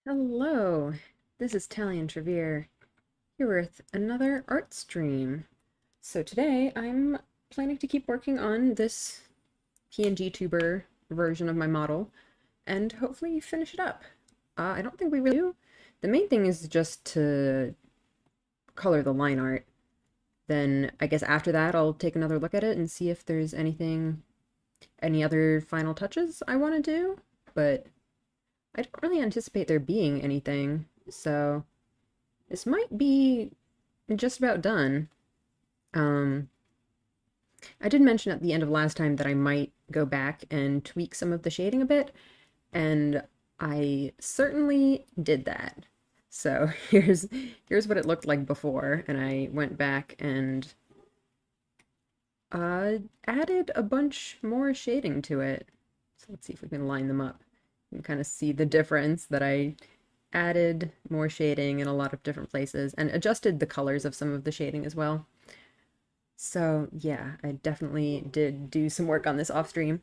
Hello, this is Talion Trevere here with another art stream. So today I'm planning to keep working on this PNGTuber version of my model and hopefully finish it up. I don't think we really do. The main thing is just to color the line art. Then I guess after that I'll take another look at it and see if there's any other final touches I want to do, but I don't really anticipate there being anything, so this might be just about done. Um, I did mention at the end of last time that I might go back and tweak some of the shading a bit, and I certainly did that. So here's what it looked like before, and I went back and added a bunch more shading to it. So let's see if we can line them up. You can kind of see the difference that I added more shading in a lot of different places and adjusted the colors of some of the shading as well. So yeah, I definitely did do some work on this off stream.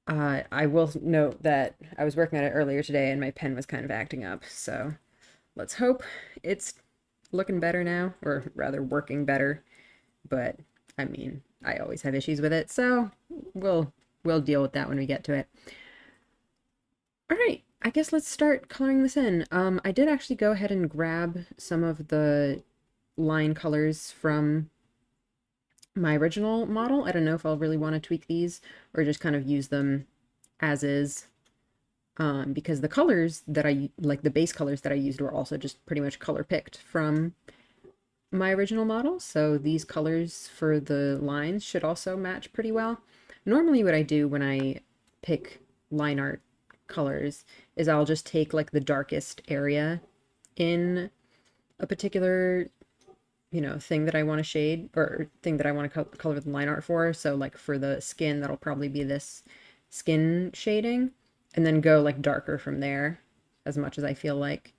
I will note that I was working on it earlier today and my pen was kind of acting up, so let's hope it's looking better now, or rather working better, but I mean, I always have issues with it, so we'll deal with that when we get to it. All right, I guess let's start coloring this in. I did actually go ahead and grab some of the line colors from my original model. I don't know if I'll really want to tweak these or just kind of use them as is. Because the colors that like the base colors that I used were also just pretty much color picked from my original model. So these colors for the lines should also match pretty well. Normally what I do when I pick line art colors is I'll just take like the darkest area in a particular thing that I want to shade or thing that I want to color the line art for. So like for the skin, that'll probably be this skin shading, and then go like darker from there as much as I feel like.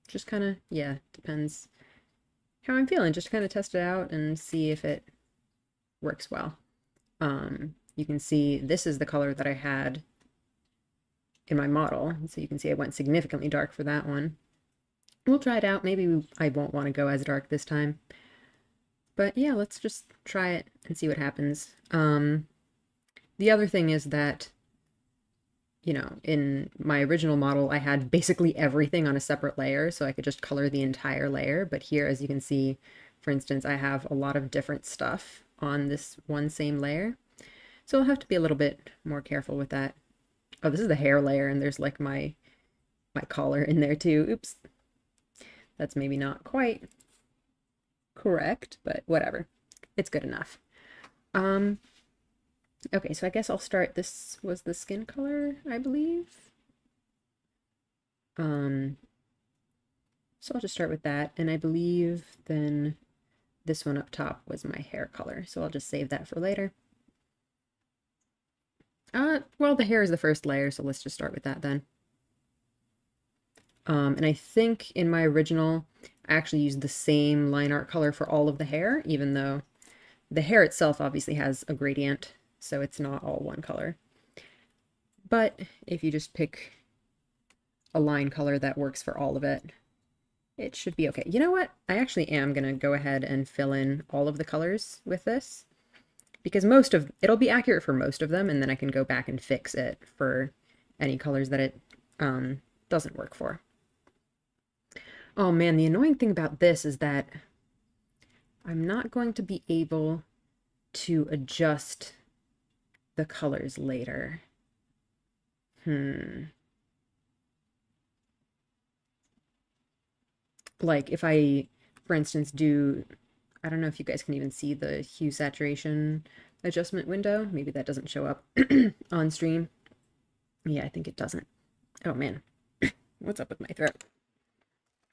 Just kind of, yeah, depends how I'm feeling. Just kind of test it out and see if it works well. You can see this is the color that I had in my model. So you can see I went significantly dark for that one. We'll try it out. Maybe I won't want to go as dark this time. But yeah, let's just try it and see what happens. The other thing is that, in my original model, I had basically everything on a separate layer, so I could just color the entire layer. But here, as you can see, for instance, I have a lot of different stuff on this one same layer. So I'll have to be a little bit more careful with that. Oh, this is the hair layer, and there's like my collar in there too. Oops. That's maybe not quite correct, but whatever. It's good enough. Okay, so I guess I'll start. This was the skin color, I believe. So I'll just start with that, and I believe then this one up top was my hair color, so I'll just save that for later. Well, the hair is the first layer, so let's just start with that then. And I think in my original, I actually used the same line art color for all of the hair, even though the hair itself obviously has a gradient, so it's not all one color. But if you just pick a line color that works for all of it, it should be okay. You know what? I actually am going to go ahead and fill in all of the colors with this, because it'll be accurate for most of them, and then I can go back and fix it for any colors that it doesn't work for. Oh man, the annoying thing about this is that I'm not going to be able to adjust the colors later. Like if I, for instance, I don't know if you guys can even see the hue saturation adjustment window. Maybe that doesn't show up on stream. Yeah, I think it doesn't. Oh man, what's up with my throat?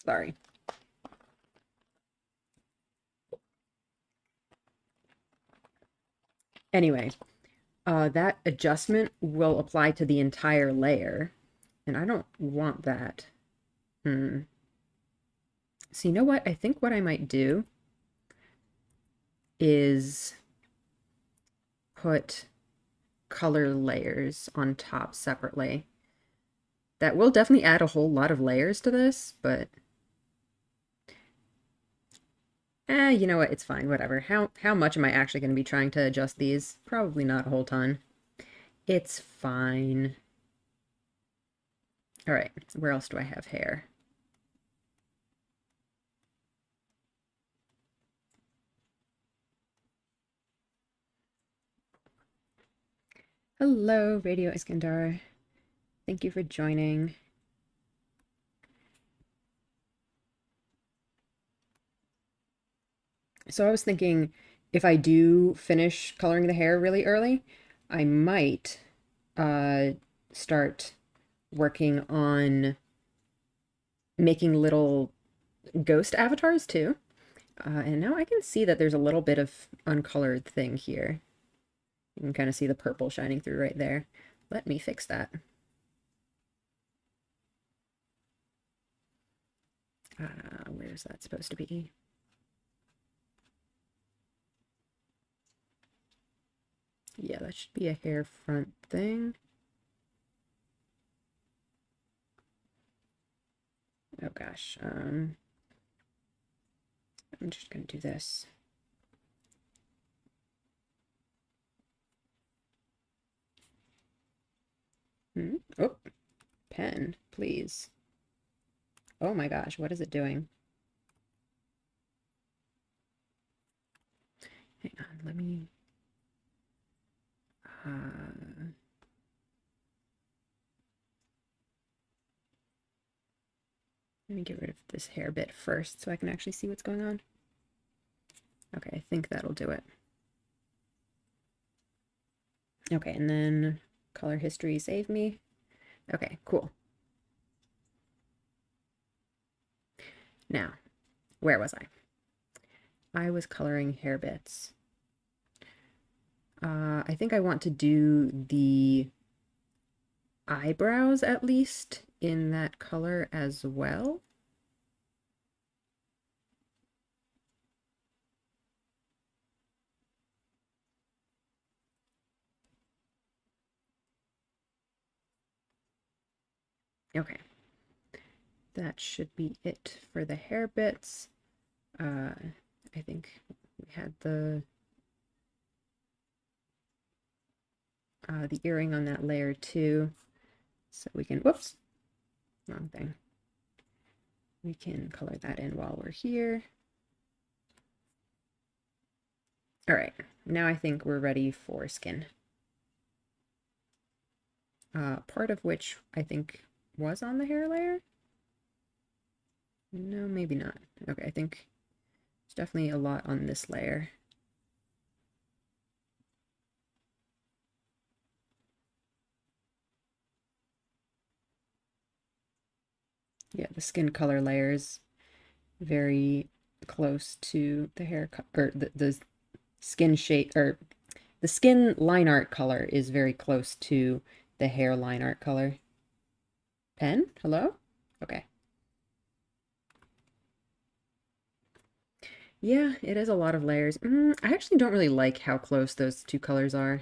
Sorry. Anyway, that adjustment will apply to the entire layer, and I don't want that. So you know what? I think what I might do is put color layers on top separately. That will definitely add a whole lot of layers to this, but you know what? It's fine, whatever. How much am I actually going to be trying to adjust these? Probably not a whole ton. It's fine. All right, where else do I have hair? Hello, Radio Iskandar. Thank you for joining. So I was thinking if I do finish coloring the hair really early, I might uh, start working on making little ghost avatars too. And now I can see that there's a little bit of uncolored thing here. You can kind of see the purple shining through right there. Let me fix that. Where's that supposed to be? Yeah, that should be a hair front thing. Oh gosh. I'm just gonna do this. Oh, pen, please. Oh my gosh, what is it doing? Hang on, let me... let me get rid of this hair bit first so I can actually see what's going on. Okay, I think that'll do it. Okay, and then color history save me. Okay, cool. Now, where was I? I was coloring hair bits. I think I want to do the eyebrows at least in that color as well. Okay, that should be it for the hair bits. I think we had the earring on that layer too, so we can, whoops, wrong thing. We can color that in while we're here. All right, now I think we're ready for skin. Part of which I think was on the hair layer. No, maybe not. Okay, I think there's definitely a lot on this layer. Yeah, the skin color layer is very close to the hair or the skin shade, or the skin line art color is very close to the hair line art color. Pen? Hello? Okay. Yeah, it is a lot of layers. I actually don't really like how close those two colors are.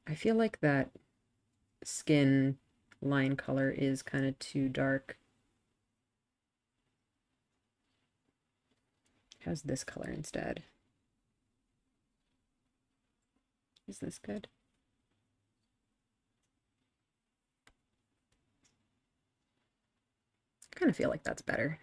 I feel like that skin line color is kind of too dark. How's this color instead? Is this good? I kind of feel like that's better.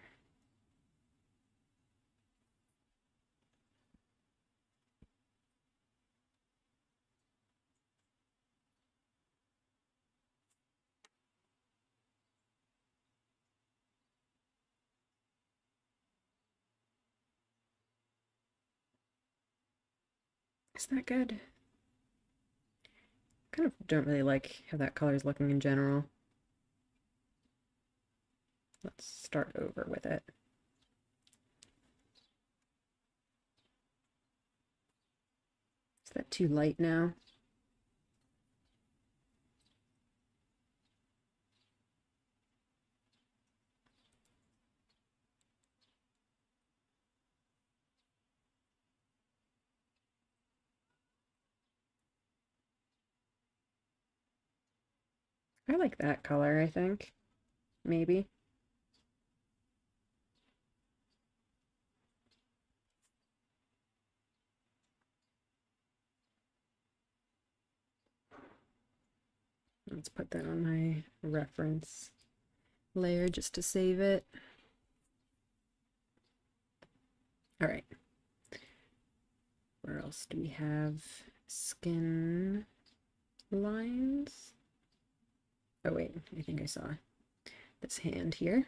Is that good? Kind of don't really like how that color is looking in general. Let's start over with it. Is that too light now? I like that color, I think. Maybe. Let's put that on my reference layer just to save it. All right. Where else do we have skin lines? Oh wait, I think I saw this hand here.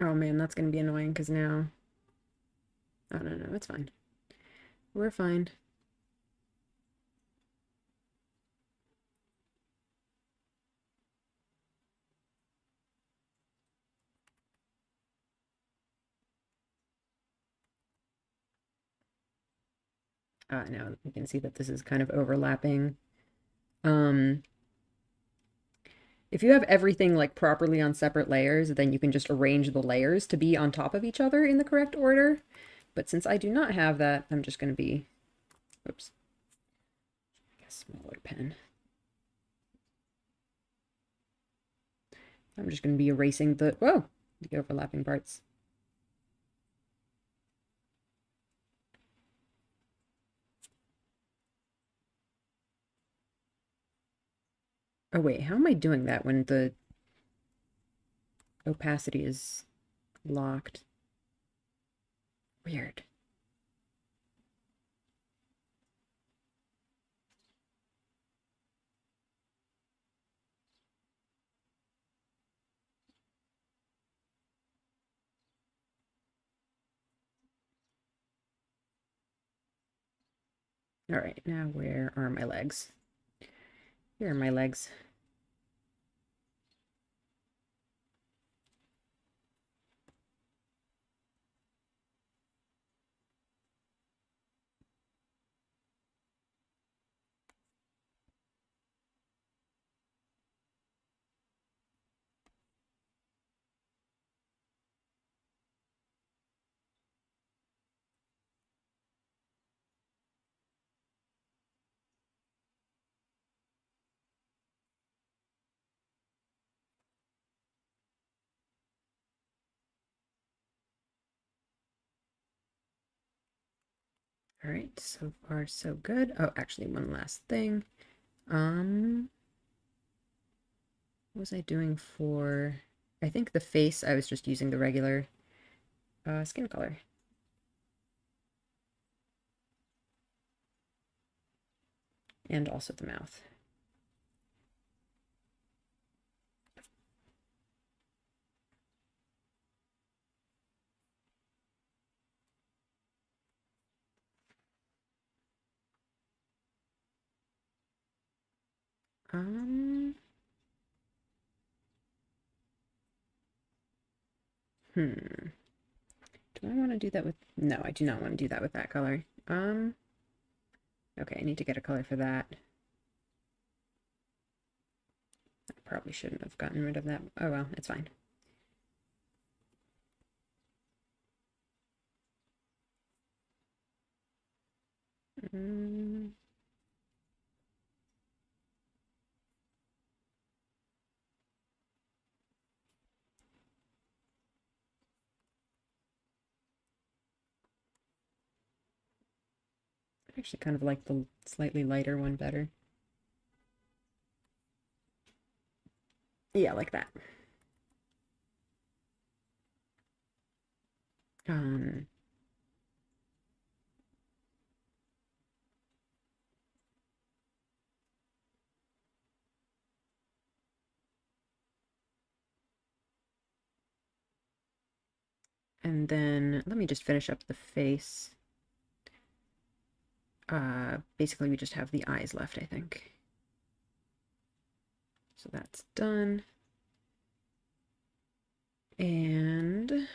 Oh man, that's gonna be annoying because now... Oh no, no, it's fine. We're fine. Now you can see that this is kind of overlapping. If you have everything like properly on separate layers, then you can just arrange the layers to be on top of each other in the correct order. But since I do not have that, I'm just going to be, oops, a smaller pen. I'm just going to be erasing the, whoa, the overlapping parts. Oh wait, how am I doing that when the opacity is locked? Weird. All right, now where are my legs? Here are my legs. All right, so far so good. Oh, actually, one last thing. What was I doing for... I think the face, I was just using the regular skin color. And also the mouth. Um, Do I want to do that with... No, I do not want to do that with that color. Okay, I need to get a color for that. I probably shouldn't have gotten rid of that. Oh well, it's fine. Mm. I actually kind of like the slightly lighter one better. Yeah, like that. Um, and then let me just finish up the face. Basically we just have the eyes left, I think. So that's done. And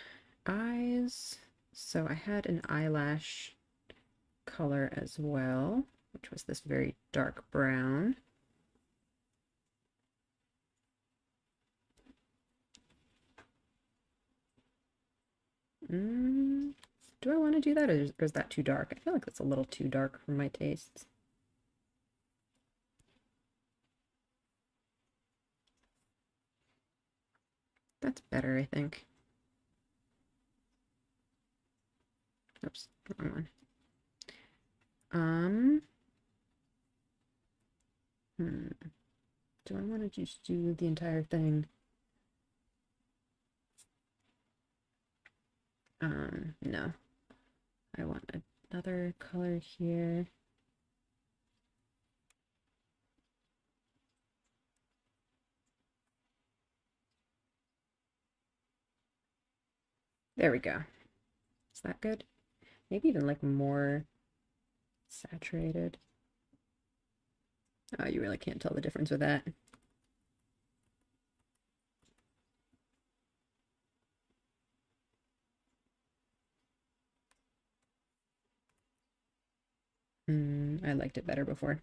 eyes. So I had an eyelash color as well, which was this very dark brown. Do I want to do that, or is that too dark? I feel like that's a little too dark for my tastes. That's better, I think. Oops, wrong one. Do I want to just do the entire thing? No. I want another color here. There we go. Is that good? Maybe even like more saturated. Oh, you really can't tell the difference with that. I liked it better before.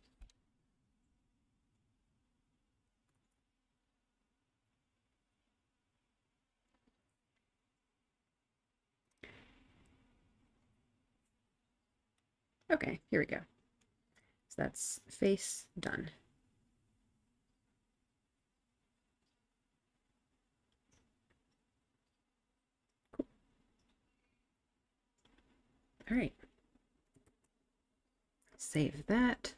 Okay, here we go. So that's face done. Cool. All right. Save that.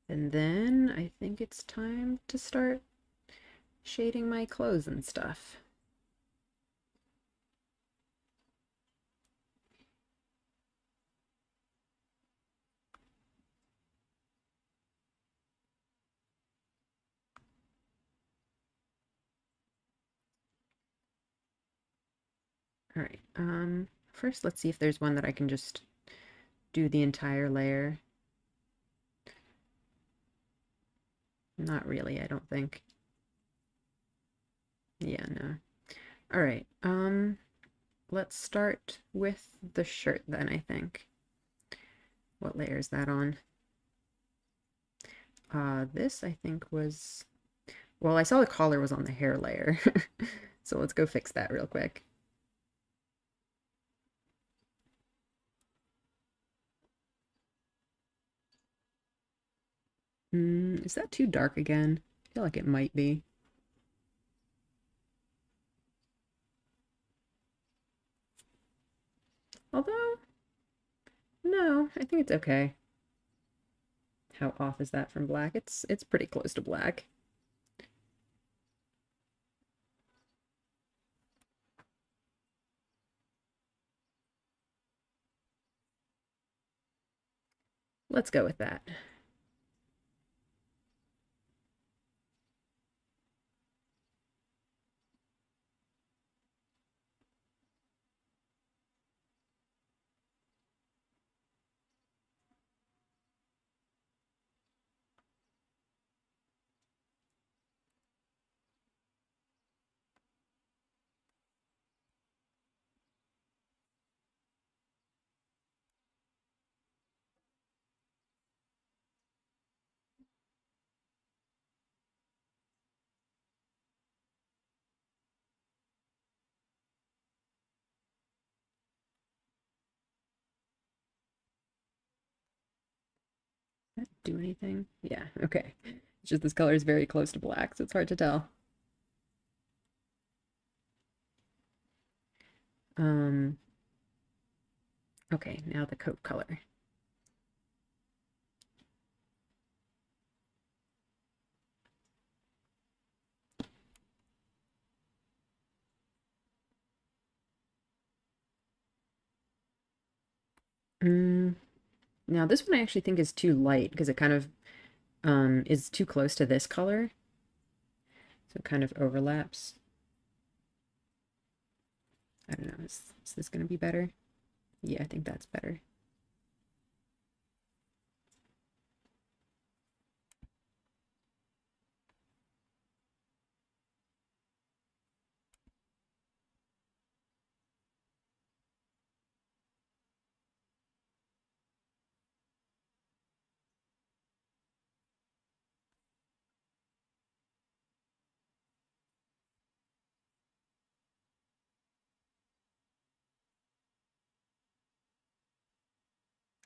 And then I think it's time to start shading my clothes and stuff. All right. First let's see if there's one that I can just do the entire layer. Not really, I don't think. Yeah, no. All right. Let's start with the shirt then, I think. What layer is that on? This I think was, well, I saw the collar was on the hair layer. So let's go fix that real quick. Is that too dark again? I feel like it might be. Although, no, I think it's okay. How off is that from black? It's pretty close to black. Let's go with that. Does that do anything? Yeah, okay. It's just this color is very close to black, so it's hard to tell. Um, okay, now the coat color. Now this one I actually think is too light because it kind of is too close to this color. So it kind of overlaps. I don't know, is this gonna be better? Yeah, I think that's better.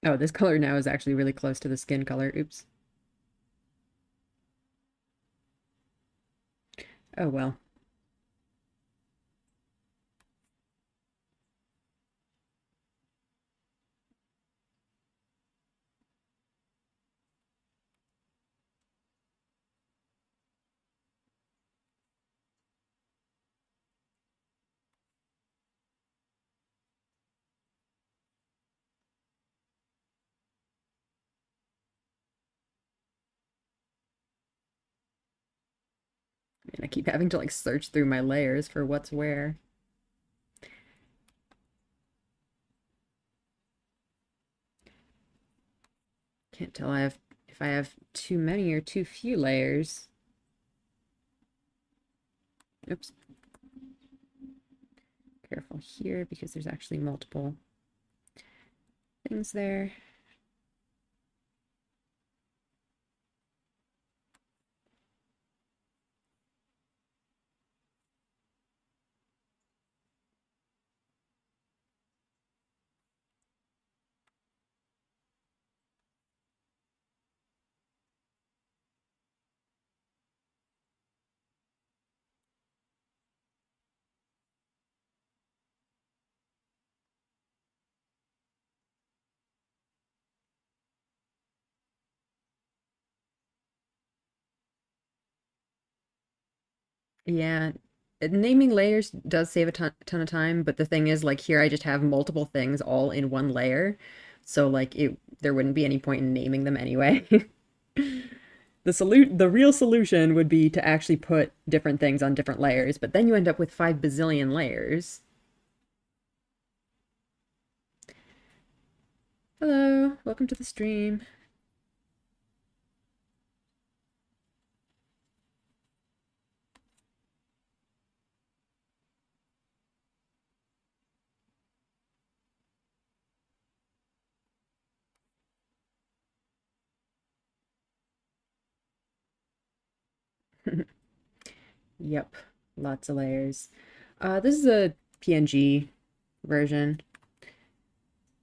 Oh, this color now is actually really close to the skin color. Oops. Oh well. I mean, I keep having to like search through my layers for what's where. Can't tell if I have too many or too few layers. Oops. Careful here because there's actually multiple things there. Yeah, naming layers does save a ton of time, but the thing is, like here, I just have multiple things all in one layer, so like there wouldn't be any point in naming them anyway. The real solution would be to actually put different things on different layers, but then you end up with 5 bazillion layers. Hello, welcome to the stream. Yep, lots of layers. This is a PNG version.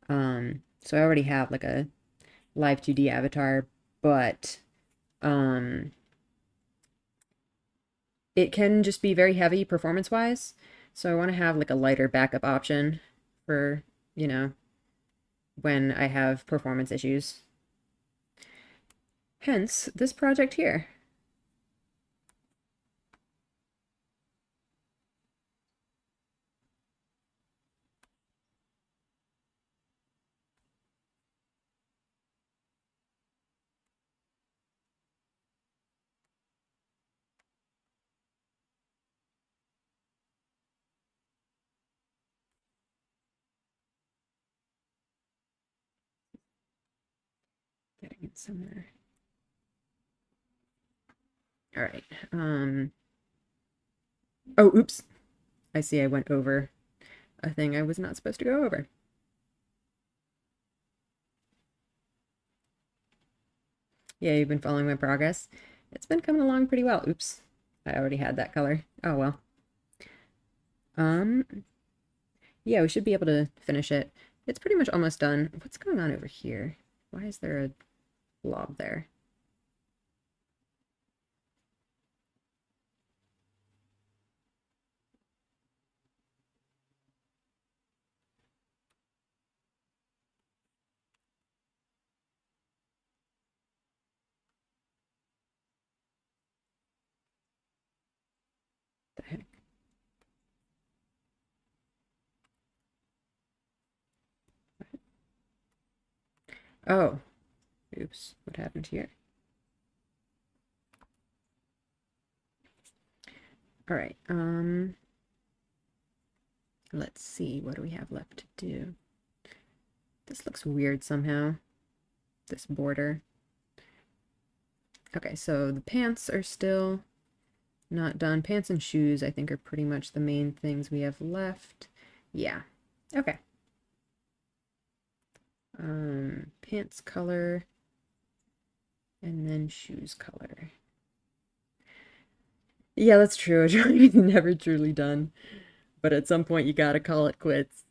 So I already have like a live 2D avatar, but um, it can just be very heavy performance-wise. So I want to have like a lighter backup option for, you know, when I have performance issues. Hence this project here. Getting it somewhere. All right. Oh, oops. I see I went over a thing I was not supposed to go over. Yeah, you've been following my progress. It's been coming along pretty well. Oops. I already had that color. Oh well. Um, yeah, we should be able to finish it. It's pretty much almost done. What's going on over here? Why is there a blob there? The heck? Oh, oops. What happened here? All right. Let's see. What do we have left to do? This looks weird somehow. This border. Okay, so the pants are still not done. Pants and shoes, I think, are pretty much the main things we have left. Yeah. Okay. Pants color and then shoes color. Yeah, that's true. It's never truly done. But at some point you gotta call it quits.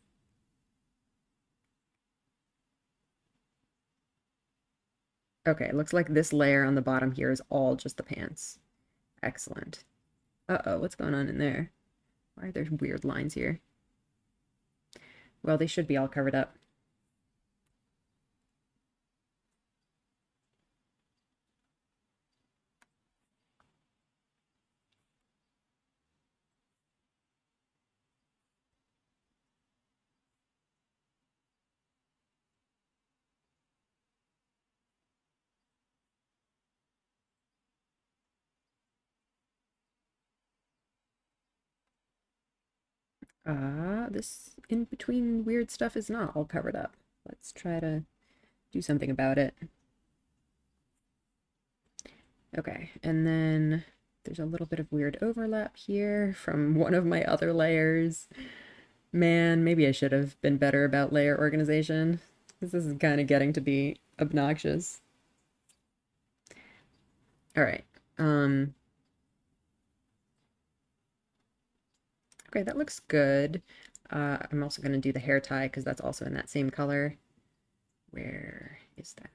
Okay, looks like this layer on the bottom here is all just the pants. Excellent. Uh-oh, what's going on in there? Why are there weird lines here? Well, they should be all covered up. This in between weird stuff is not all covered up. Let's try to do something about it. Okay, and then there's a little bit of weird overlap here from one of my other layers. Man, maybe I should have been better about layer organization, because this is kind of getting to be obnoxious. All right. Okay, that looks good. I'm also going to do the hair tie because that's also in that same color. Where is that?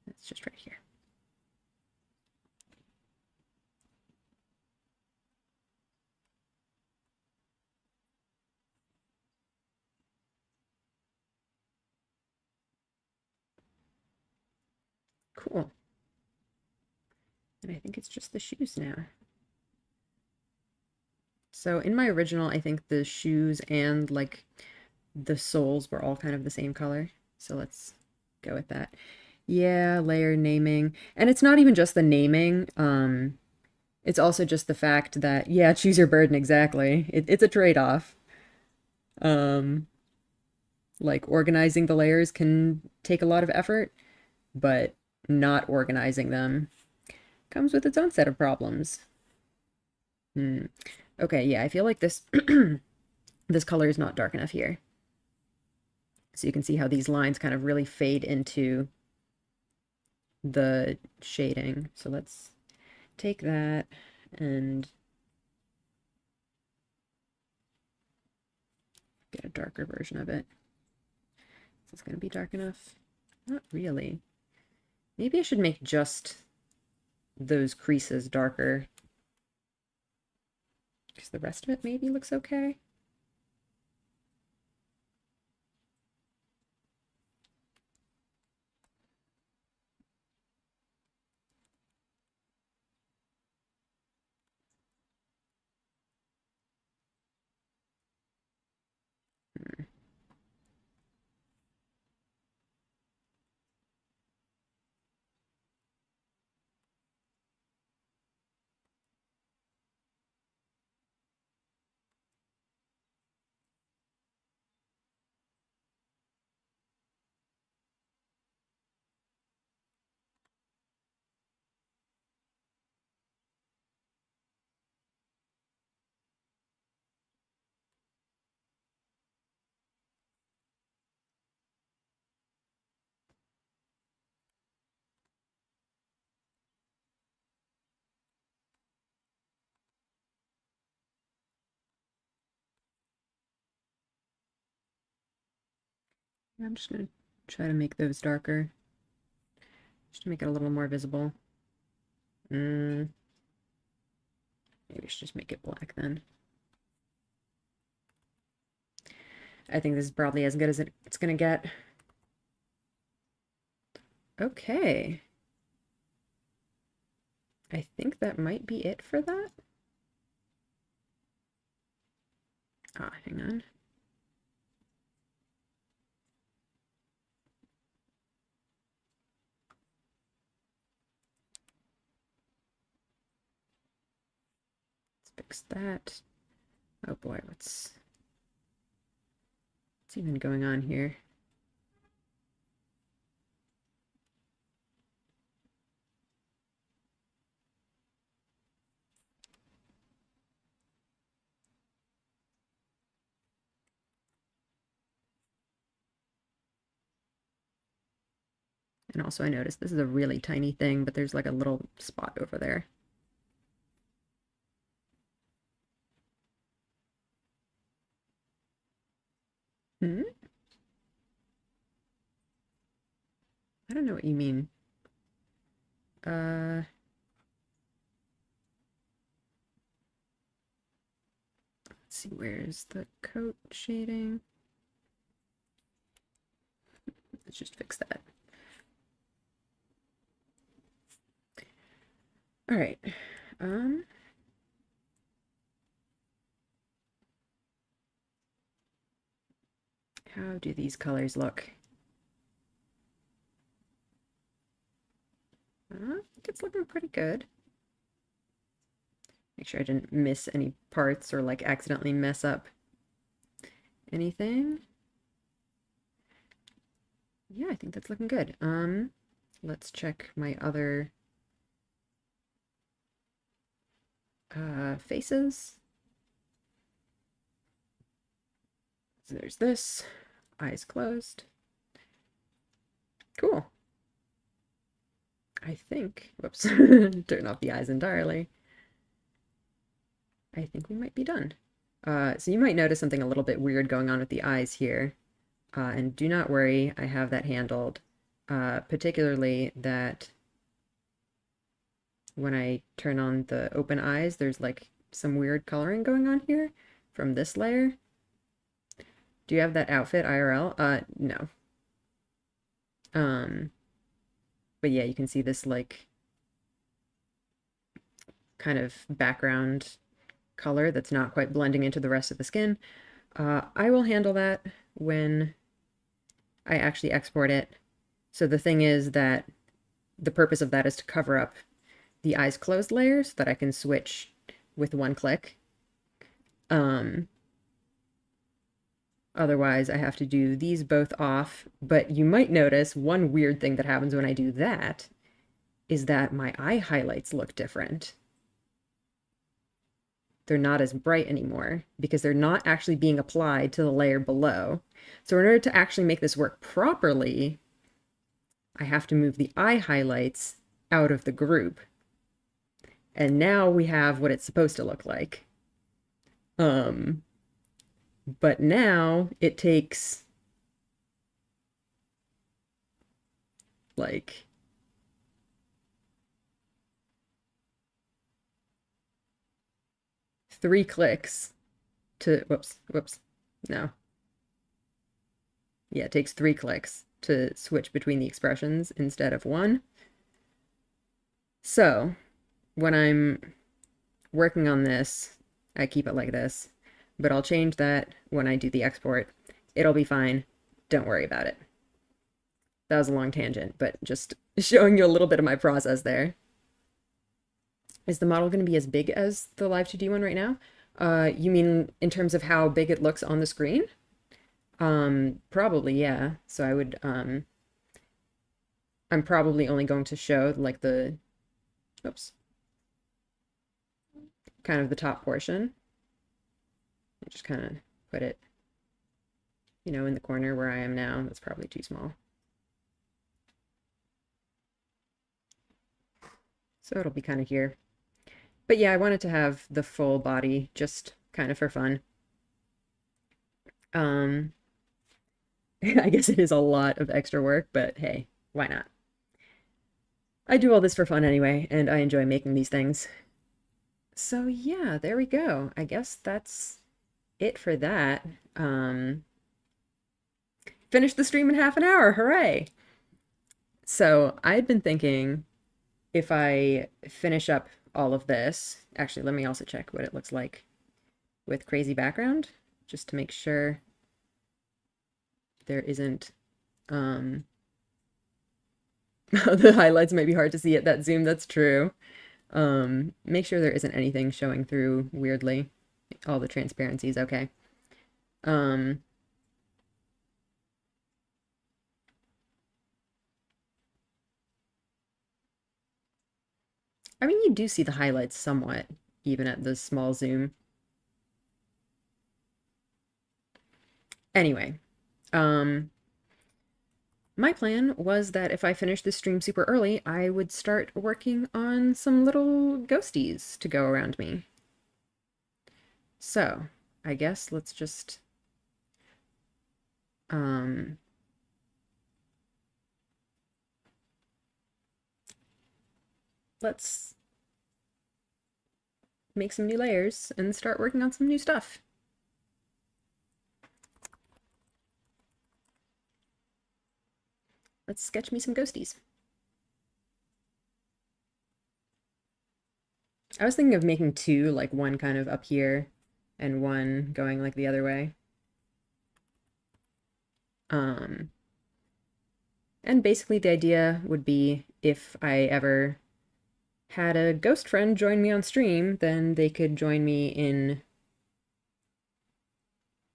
It's just right here. Cool. And I think it's just the shoes now. So in my original, I think the shoes and like the soles were all kind of the same color. So let's go with that. Yeah, layer naming. And it's not even just the naming. It's also just the fact that, yeah, choose your burden exactly. It's a trade-off. Um, like organizing the layers can take a lot of effort, but not organizing them comes with its own set of problems. Hmm. Okay, yeah, I feel like this this color is not dark enough here. So you can see how these lines kind of really fade into the shading. So let's take that and get a darker version of it. Is this going to be dark enough? Not really. Maybe I should make just those creases darker, because the rest of it maybe looks okay. I'm just going to try to make those darker, just to make it a little more visible. Maybe I should just make it black then. I think this is probably as good as it's going to get. Okay. I think that might be it for that. Hang on. Let's fix that. Oh boy, what's even going on here? And also I noticed this is a really tiny thing, but there's like a little spot over there. Hmm? I don't know what you mean. Uh, let's see, where's the coat shading? Let's just fix that. All right. How do these colors look? I think it's looking pretty good. Make sure I didn't miss any parts or like accidentally mess up anything. Yeah, I think that's looking good. Let's check my other faces. So there's this, eyes closed. Cool. I think, whoops, turn off the eyes entirely. I think we might be done. So you might notice something a little bit weird going on with the eyes here. And do not worry, I have that handled. Particularly that when I turn on the open eyes, there's like some weird coloring going on here from this layer. Do you have that outfit IRL? No. But yeah, you can see this like kind of background color that's not quite blending into the rest of the skin. I will handle that when I actually export it. So the thing is that the purpose of that is to cover up the eyes closed layer so that I can switch with one click. Otherwise, I have to do these both off. But you might notice one weird thing that happens when I do that is that my eye highlights look different. They're not as bright anymore because they're not actually being applied to the layer below. So in order to actually make this work properly, I have to move the eye highlights out of the group. And now we have what it's supposed to look like. But now it takes like three clicks to, whoops, no. Yeah, it takes 3 clicks to switch between the expressions instead of one. So when I'm working on this, I keep it like this, but I'll change that when I do the export. It'll be fine. Don't worry about it. That was a long tangent, but just showing you a little bit of my process there. Is the model going to be as big as the Live 2D one right now? You mean in terms of how big it looks on the screen? Probably, yeah. So I would, I'm probably only going to show like the, oops, kind of the top portion. I just kind of put it, you know, in the corner where I am now. That's probably too small. So it'll be kind of here. But yeah, I wanted to have the full body just kind of for fun. I guess it is a lot of extra work, but hey, why not? I do all this for fun anyway, and I enjoy making these things. So yeah, there we go. I guess that's it for that. Finished the stream in half an hour, hooray! So I had been thinking if I finish up all of this, actually, let me also check what it looks like with crazy background, just to make sure there isn't, the highlights might be hard to see at that zoom, that's true. Make sure there isn't anything showing through weirdly. All the transparency is okay. I mean, you do see the highlights somewhat, even at the small zoom. Anyway, my plan was that if I finished this stream super early, I would start working on some little ghosties to go around me. So, I guess let's just, let's make some new layers and start working on some new stuff. Let's sketch me some ghosties. I was thinking of making two, like one kind of up here and one going like the other way. Um, and basically the idea would be if I ever had a ghost friend join me on stream, then they could join me in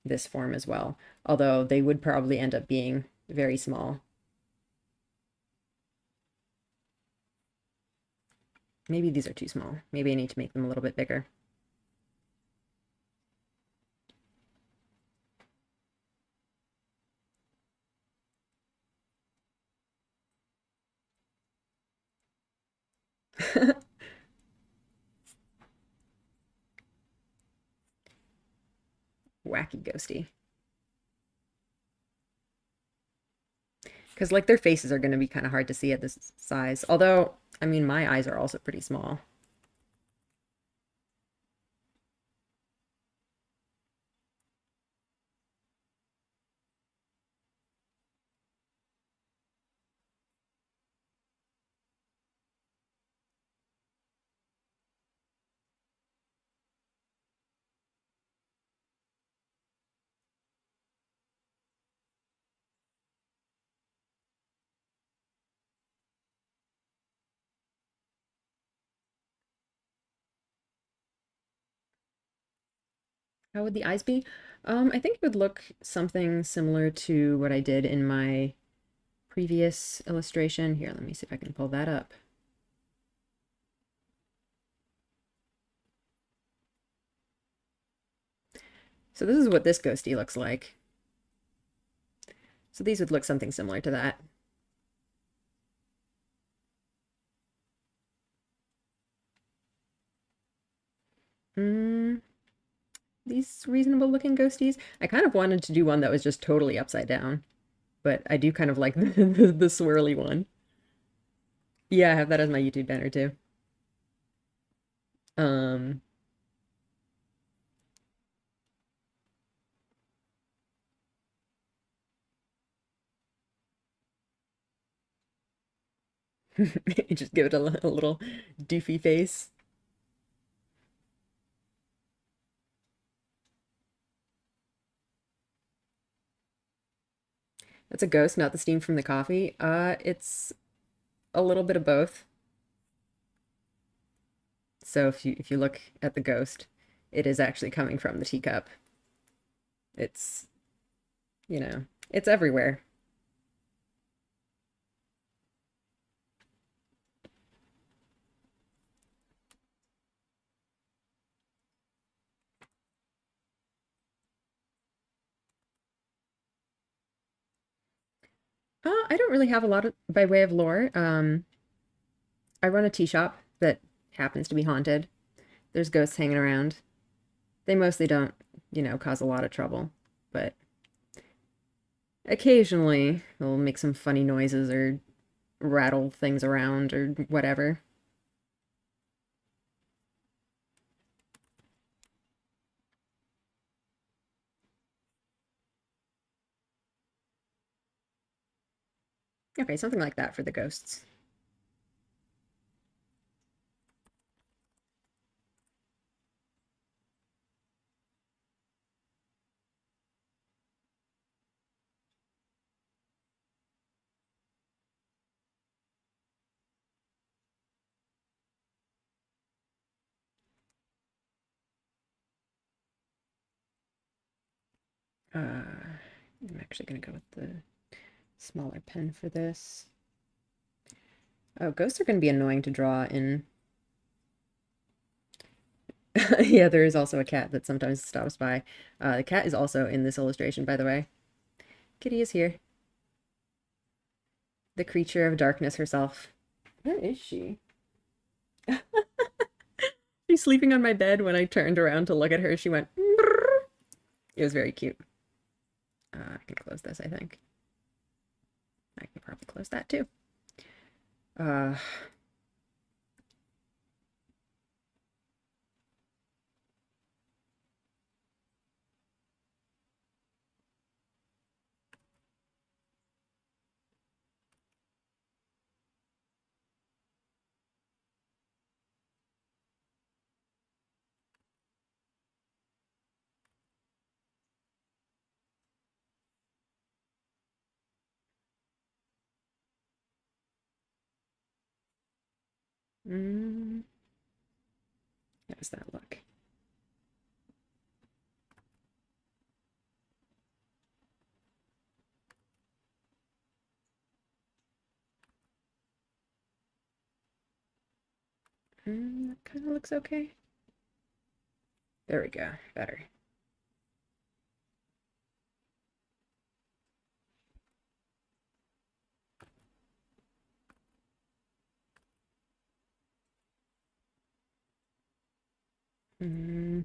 this form as well. Although they would probably end up being very small. Maybe these are too small. Maybe I need to make them a little bit bigger. Wacky ghosty. Because like their faces are going to be kind of hard to see at this size. Although, I mean, my eyes are also pretty small. How would the eyes be? I think it would look something similar to what I did in my previous illustration. Here, let me see if I can pull that up. So this is what this ghosty looks like. So these would look something similar to that. These reasonable looking ghosties. I kind of wanted to do one that was just totally upside down, but I do kind of like the swirly one. Yeah, I have that as my YouTube banner too. Um, just give it a little doofy face. That's a ghost, not the steam from the coffee. It's a little bit of both. So if you look at the ghost, it is actually coming from the teacup. It's, it's everywhere. I don't really have a lot of by way of lore. I run a tea shop that happens to be haunted. There's ghosts hanging around. They mostly don't, cause a lot of trouble, but occasionally they'll make some funny noises or rattle things around or whatever. Okay, something like that for the ghosts. I'm actually going to go with the smaller pen for this. Oh, ghosts are going to be annoying to draw in. Yeah, there is also a cat that sometimes stops by. The cat is also in this illustration, by the way. Kitty is here. The creature of darkness herself. Where is she? She's sleeping on my bed. When I turned around to look at her, she went, "Brrr." It was very cute. I can close this, I think. I can probably close that too. Uh, Mm, how does that look? That kind of looks okay. There we go. Better. Mm,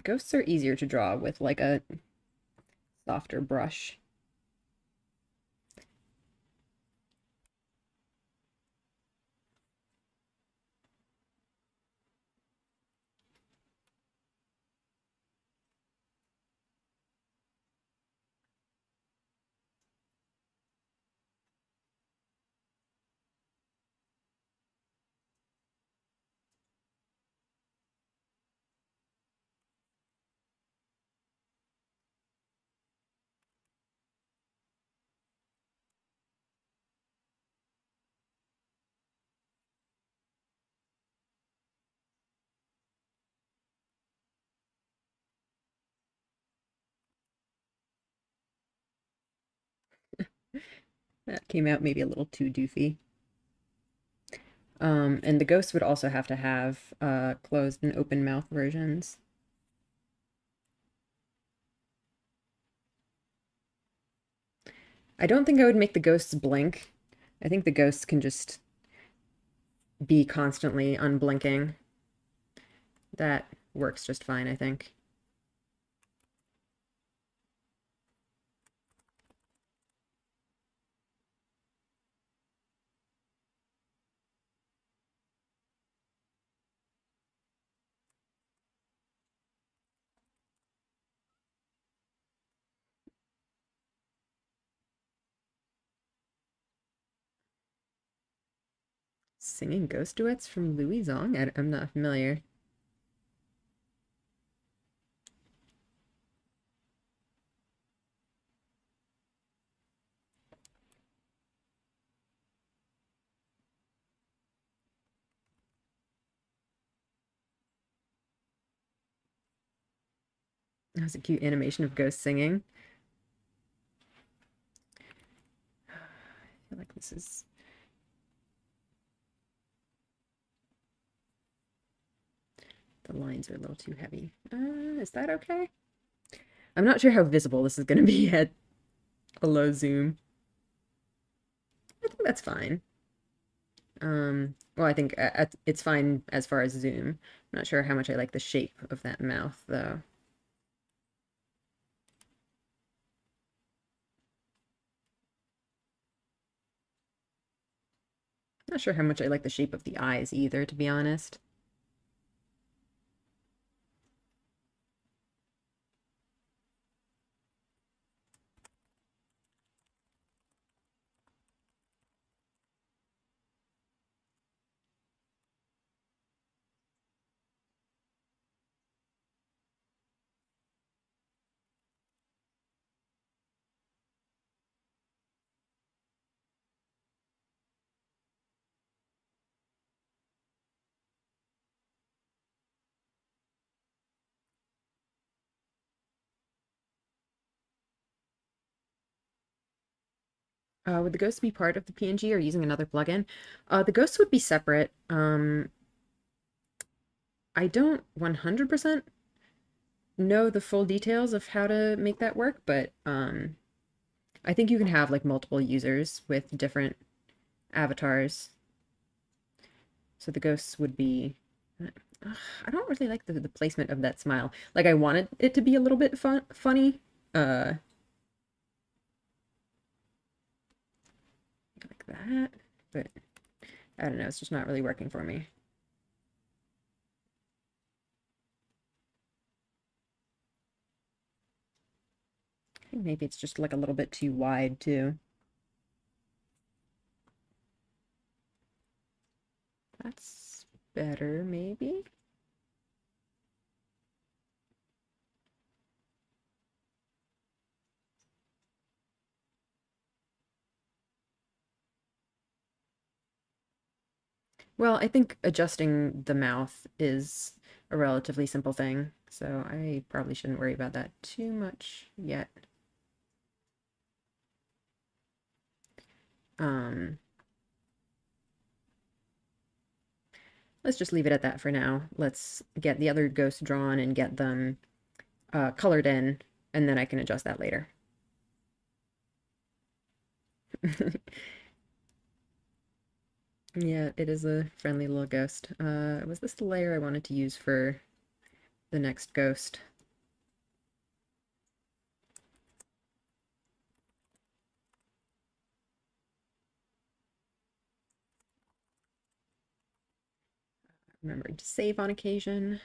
ghosts are easier to draw with like a softer brush. That came out maybe a little too doofy. And the ghosts would also have to have closed and open mouth versions. I don't think I would make the ghosts blink. I think the ghosts can just be constantly unblinking. That works just fine, I think. Singing ghost duets from Louis Zong? I'm not familiar. That was a cute animation of ghosts singing. I feel like this is... The lines are a little too heavy. Is that okay? I'm not sure how visible this is going to be at a low zoom. I think that's fine. Well, I think it's fine as far as zoom. I'm not sure how much I like the shape of that mouth, though. Not sure how much I like the shape of the eyes either, to be honest. Would the ghosts be part of the PNG or using another plugin? The ghosts would be separate. I don't 100% know the full details of how to make that work, but I think you can have like multiple users with different avatars. So the ghosts would be. I don't really like the placement of that smile. Like I wanted it to be a little bit funny. Uh, like that, but I don't know. It's just not really working for me. I think maybe it's just like a little bit too wide too. That's better, maybe. Well, I think adjusting the mouth is a relatively simple thing, so I probably shouldn't worry about that too much yet. Um, let's just leave it at that for now. Let's get the other ghosts drawn and get them colored in, and then I can adjust that later. Yeah, it is a friendly little ghost. Was this the layer I wanted to use for the next ghost? Remember to save on occasion.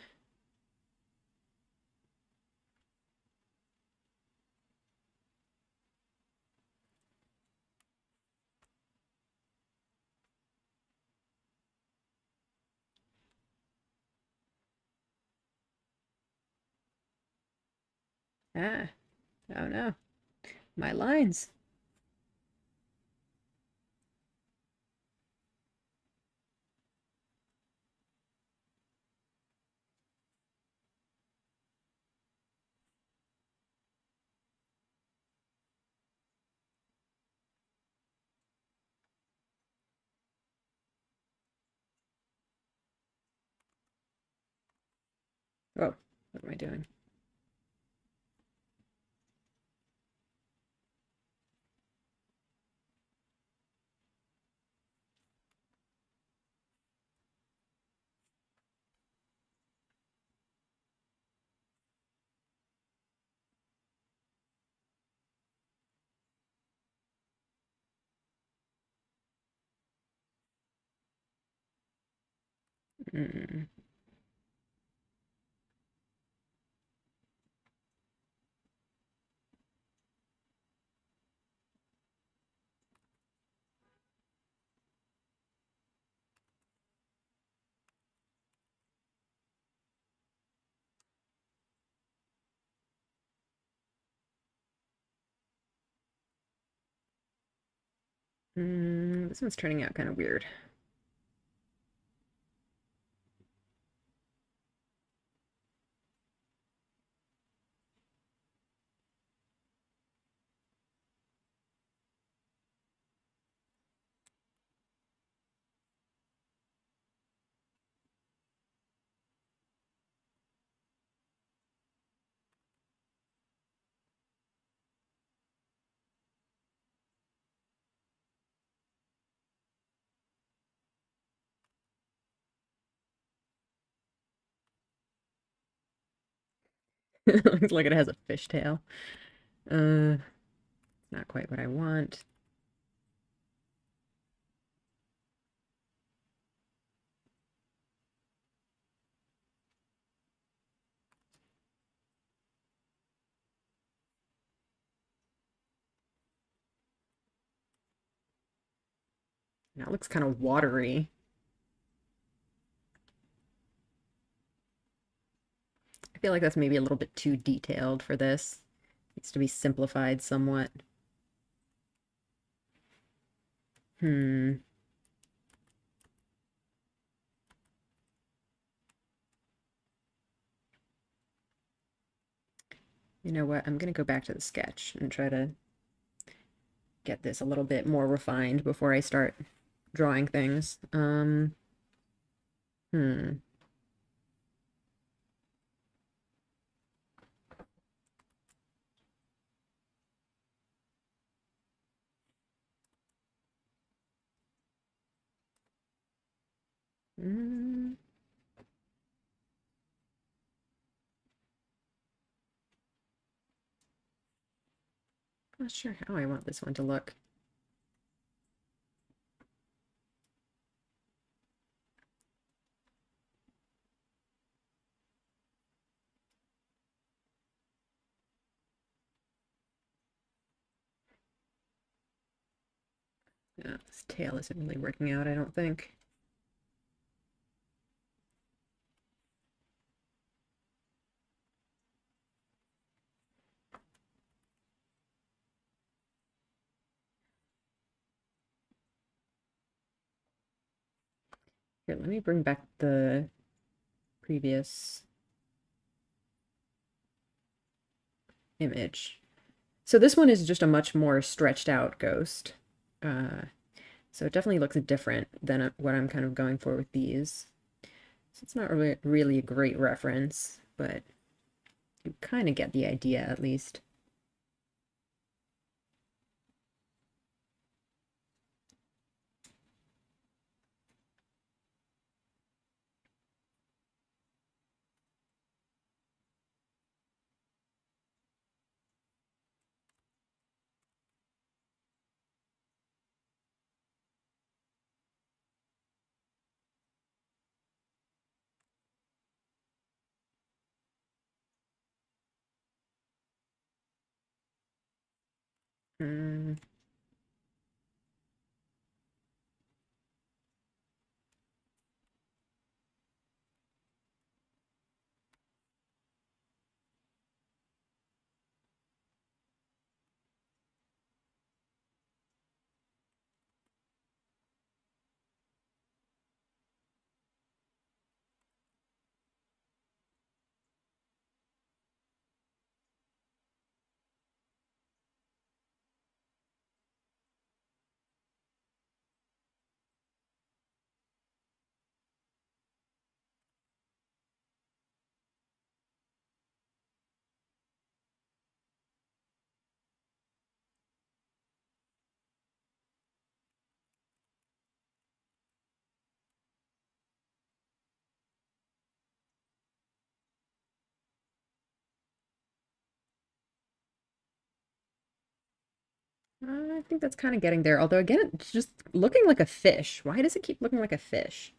Ah, oh no, my lines. Oh, what am I doing? Mm. This one's turning out kind of weird. Looks like it has a fishtail. It's not quite what I want. Now it looks kind of watery. I feel like that's maybe a little bit too detailed for this. Needs to be simplified somewhat. Hmm. You know what? I'm gonna go back to the sketch and try to get this a little bit more refined before I start drawing things. Hmm. Mm, not sure how I want this one to look. Yeah, this tail isn't really working out, I don't think. Here, let me bring back the previous image. So this one is just a much more stretched out ghost. Uh, so it definitely looks different than what I'm kind of going for with these. So it's not really a great reference, but you kind of get the idea at least. Mm, I think that's kind of getting there. Although again, it's just looking like a fish. Why does it keep looking like a fish?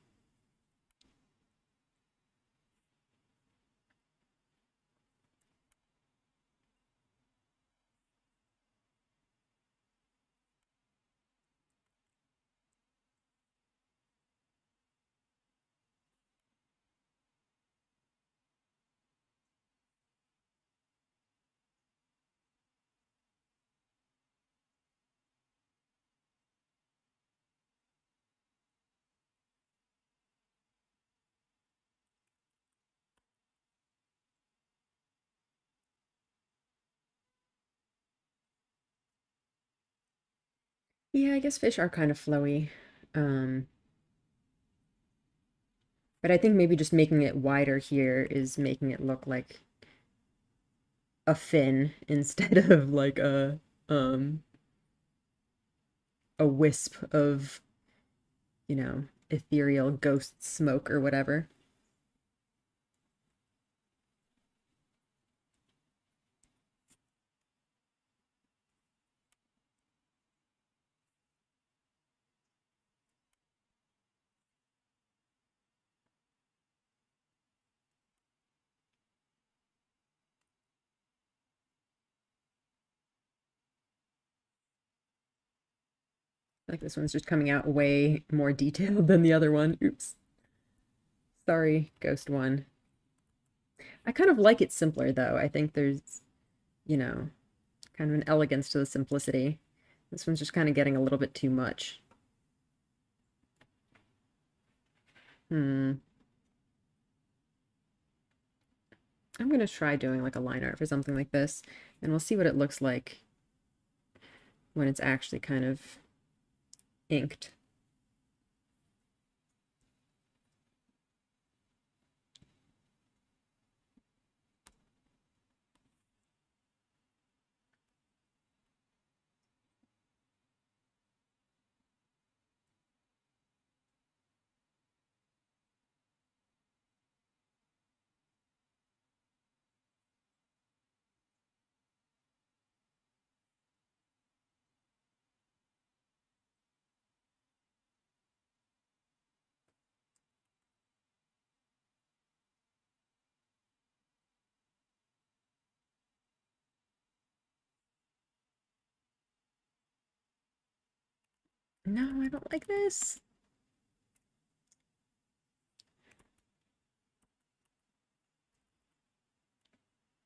Yeah, I guess fish are kind of flowy. Um, but I think maybe just making it wider here is making it look like a fin instead of like um a wisp of, ethereal ghost smoke or whatever. Like this one's just coming out way more detailed than the other one. Oops. Sorry, Ghost One. I kind of like it simpler though. I think there's, you know, kind of an elegance to the simplicity. This one's just kind of getting a little bit too much. Hmm. I'm gonna try doing like a line art for something like this, and we'll see what it looks like when it's actually kind of inked. No, I don't like this.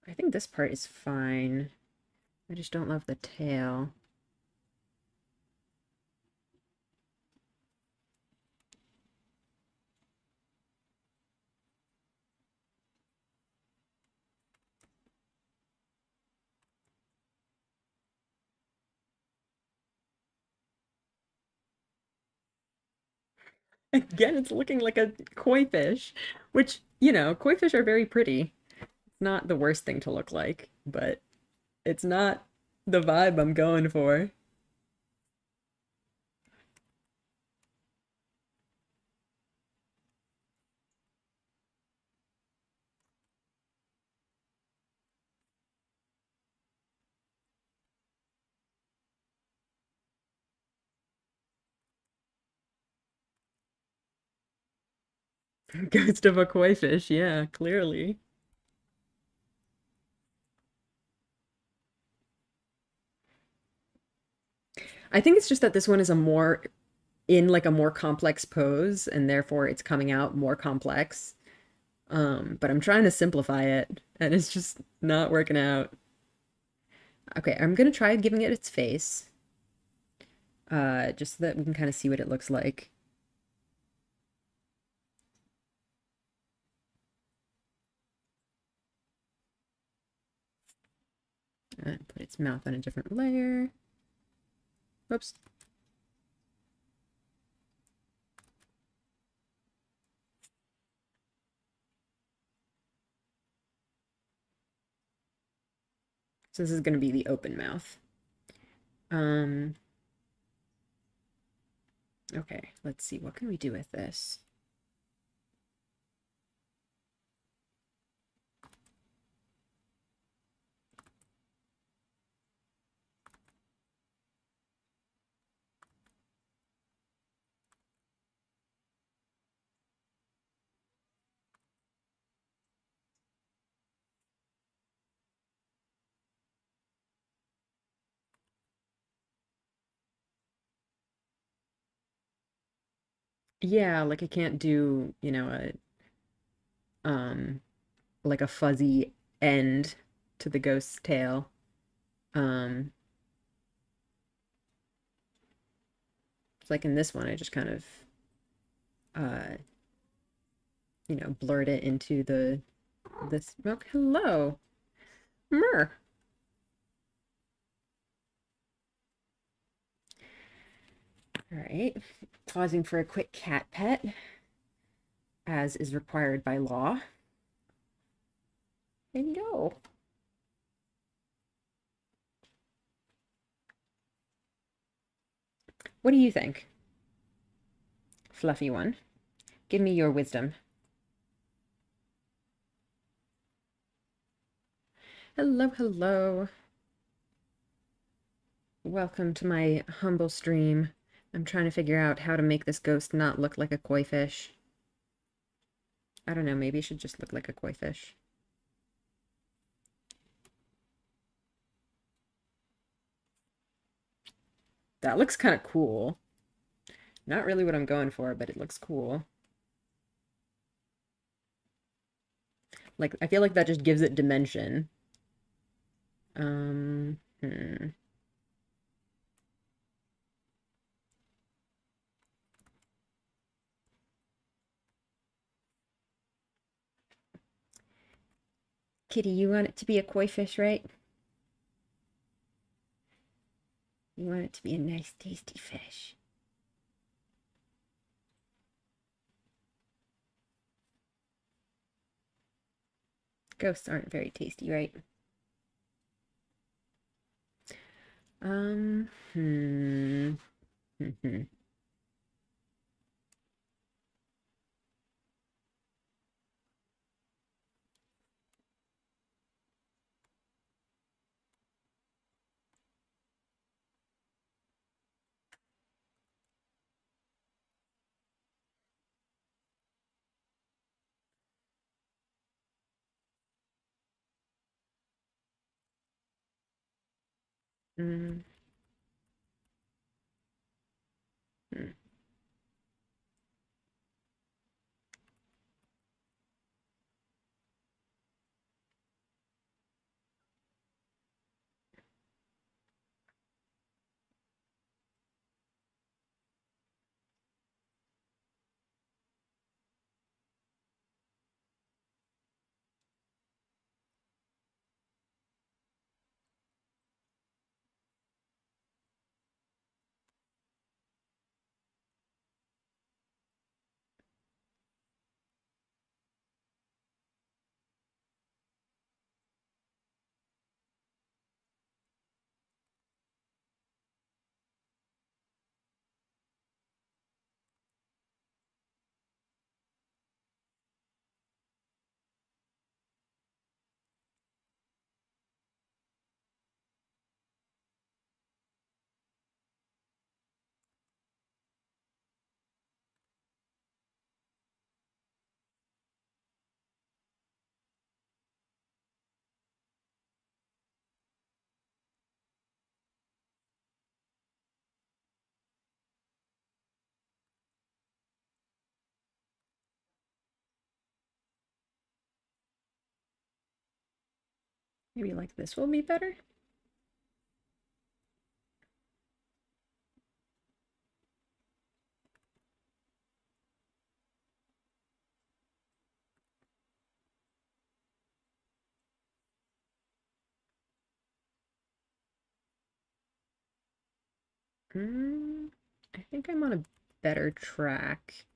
I think this part is fine. I just don't love the tail. Again, it's looking like a koi fish, which, koi fish are very pretty. It's not the worst thing to look like, but it's not the vibe I'm going for. Ghost of a koi fish, yeah, clearly. I think it's just that this one is a more complex pose, and therefore it's coming out more complex. But I'm trying to simplify it, and it's just not working out. Okay, I'm gonna try giving it its face, just so that we can kind of see what it looks like. Put its mouth on a different layer. Whoops. So this is gonna be the open mouth. Um, okay, let's see, what can we do with this? Yeah, like I can't do, um, like a fuzzy end to the ghost's tail. Um, it's like in this one, I just kind of, uh, blurred it into this. Okay, hello, Mer. All right, pausing for a quick cat pet, as is required by law. And go. What do you think, fluffy one? Give me your wisdom. Hello, hello. Welcome to my humble stream. I'm trying to figure out how to make this ghost not look like a koi fish. I don't know, maybe it should just look like a koi fish. That looks kind of cool. Not really what I'm going for, but it looks cool. Like, I feel like that just gives it dimension. Hmm. Kitty, you want it to be a koi fish, right? You want it to be a nice, tasty fish. Ghosts aren't very tasty, right? Um, hmm. Hmm. Hmm. Hmm. Maybe like this will be better. Mm, I think I'm on a better track.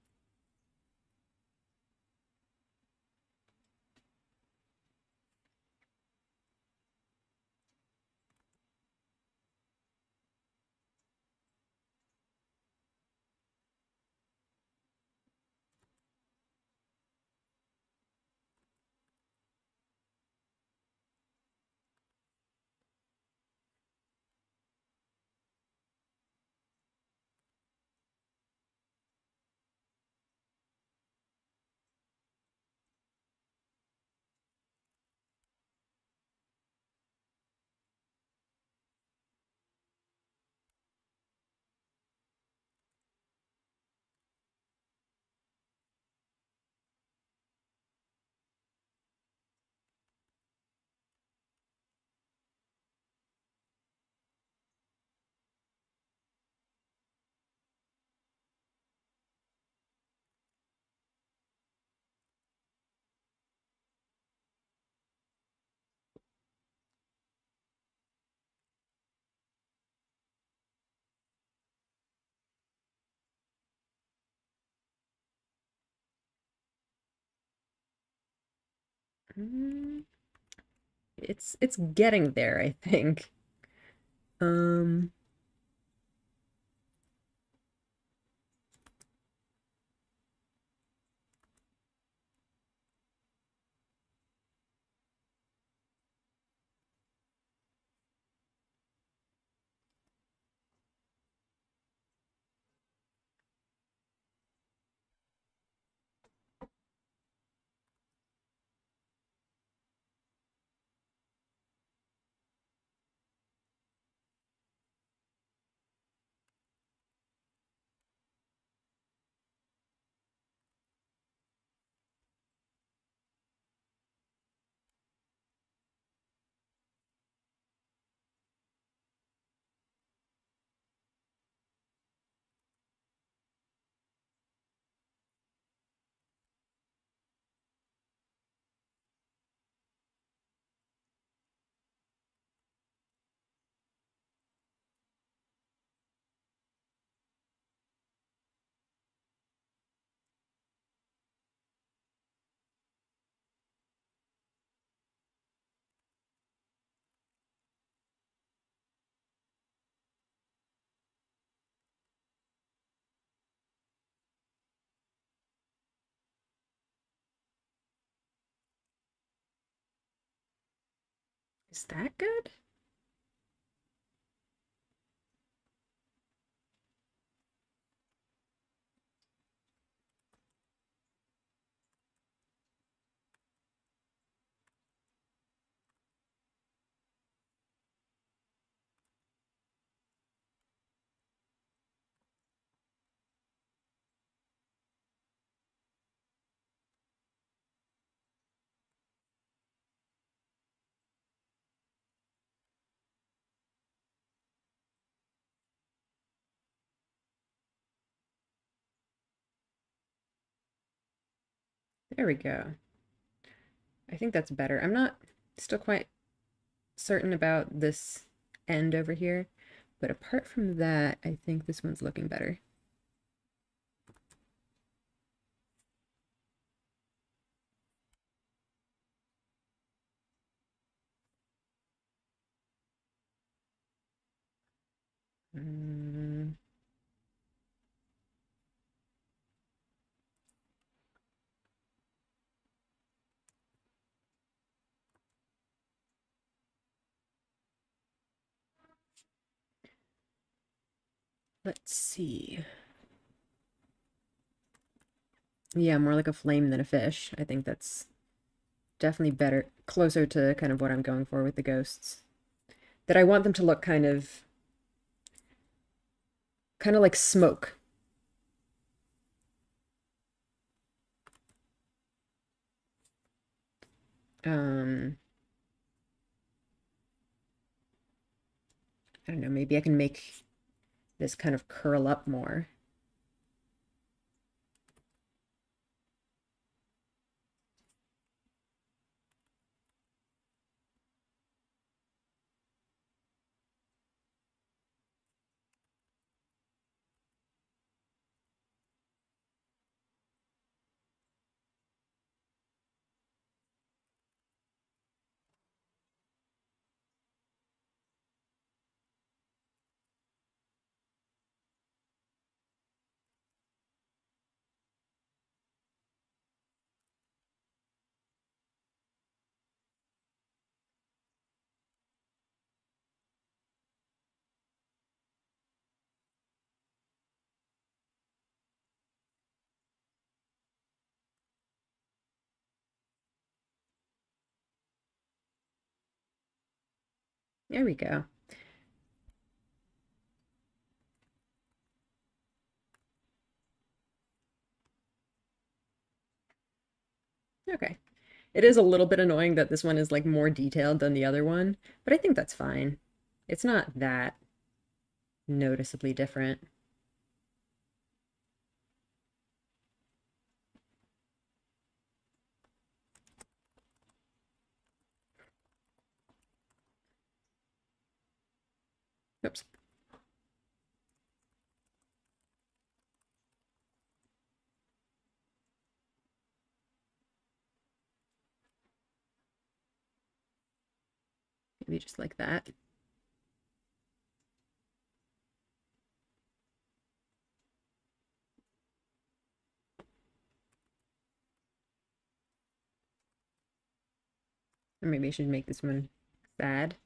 Mm, it's getting there, I think. Um, is that good? There we go. I think that's better. I'm not still quite certain about this end over here, but apart from that, I think this one's looking better. Mm, let's see. Yeah, more like a flame than a fish. I think that's definitely better, closer to kind of what I'm going for with the ghosts. That I want them to look kind of like smoke. Um, I don't know, maybe I can make this kind of curl up more. There we go. Okay. It is a little bit annoying that this one is like more detailed than the other one, but I think that's fine. It's not that noticeably different. Oops. Maybe just like that. Or maybe I should make this one sad.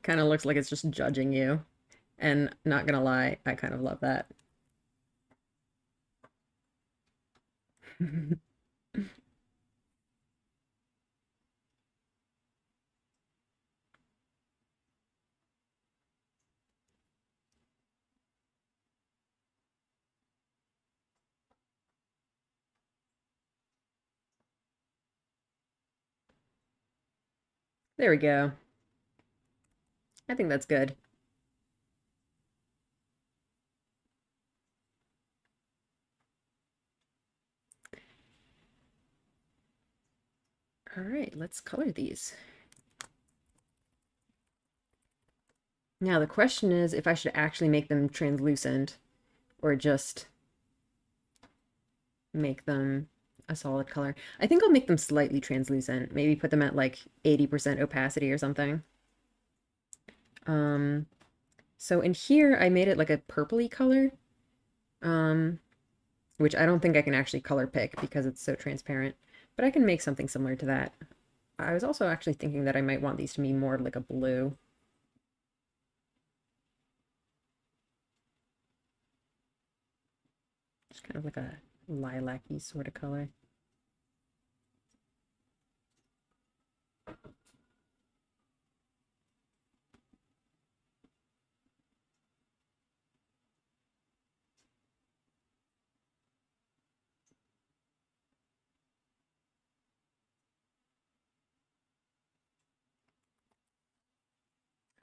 It kind of looks like it's just judging you. And not gonna lie, I kind of love that. There we go. I think that's good. All right, let's color these. Now the question is if I should actually make them translucent or just make them a solid color. I think I'll make them slightly translucent. Maybe put them at like 80% opacity or something. Um, so in here I made it like a purpley color, which I don't think I can actually color pick because it's so transparent, but I can make something similar to that. I was also actually thinking that I might want these to be more like a blue. Just kind of like a lilac-y sort of color.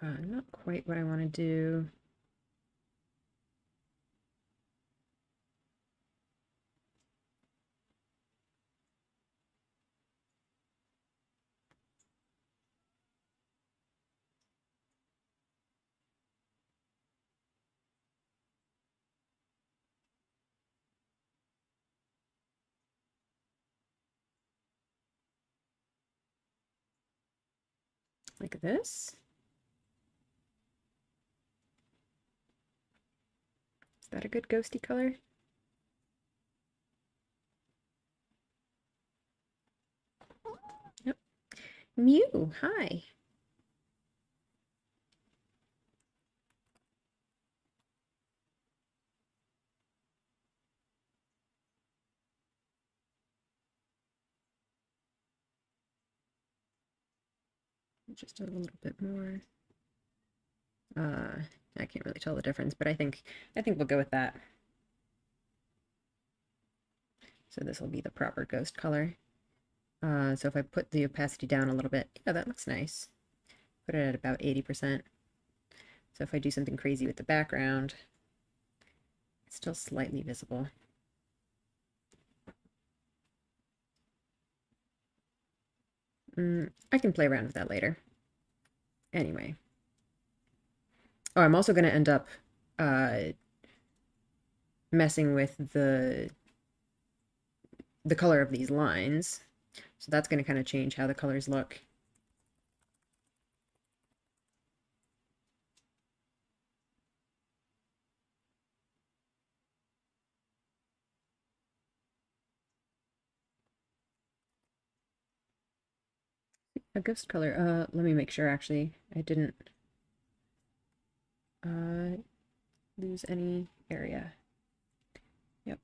Not quite what I want to do. Like this. Is that a good ghosty color? Yep. Mew, hi. Just a little bit more. I can't really tell the difference, but I think we'll go with that. So this will be the proper ghost color. So if I put the opacity down a little bit, yeah, that looks nice. Put it at about 80%. So if I do something crazy with the background, it's still slightly visible. I can play around with that later. Anyway. Oh, I'm also going to end up messing with the color of these lines. So that's going to kind of change how the colors look. A ghost color. Let me make sure actually I didn't lose any area. Yep.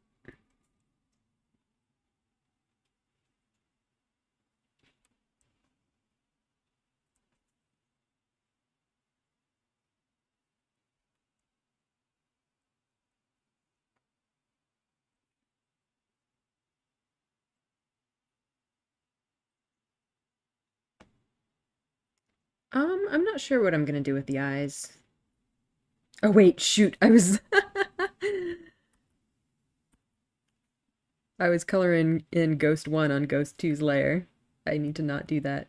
I'm not sure what I'm gonna do with the eyes. Oh wait, shoot, I was coloring in Ghost 1 on Ghost 2's layer. I need to not do that.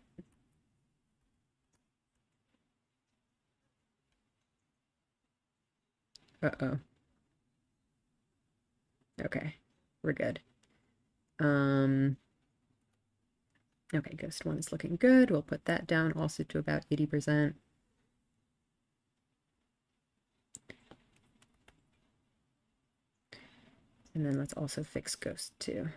Uh-oh. Okay, we're good. Okay, Ghost 1 is looking good. We'll put that down also to about 80%. And then let's also fix Ghost 2.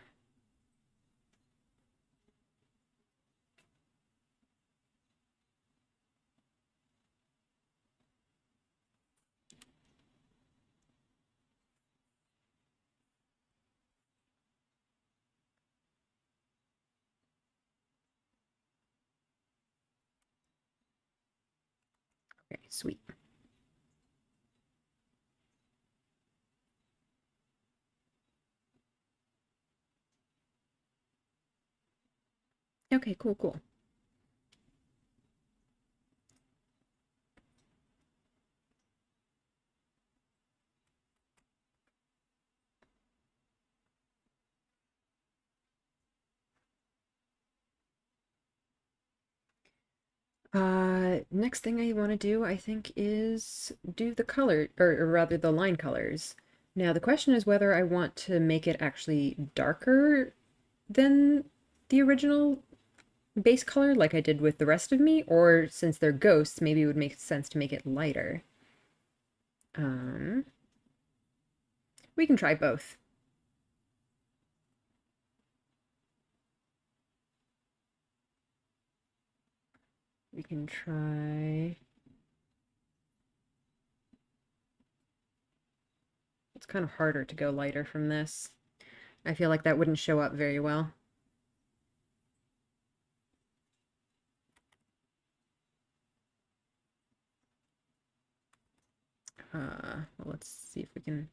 Okay, sweet. Okay, cool, cool. Next thing I want to do, I think, is do the color, or rather the line colors. Now, the question is whether I want to make it actually darker than the original base color, like I did with the rest of me, or since they're ghosts, maybe it would make sense to make it lighter. We can try both. We can try... It's kind of harder to go lighter from this. I feel like that wouldn't show up very well. Well, let's see if we can...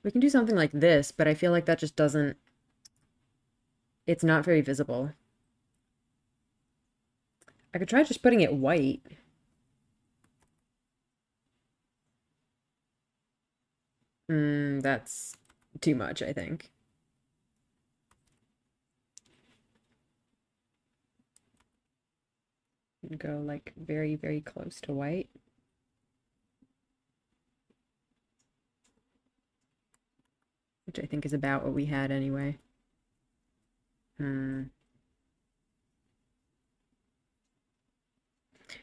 we can do something like this, but I feel like that just doesn't... It's not very visible. I could try just putting it white. That's too much, I think. Go like very, very close to white. Which I think is about what we had anyway.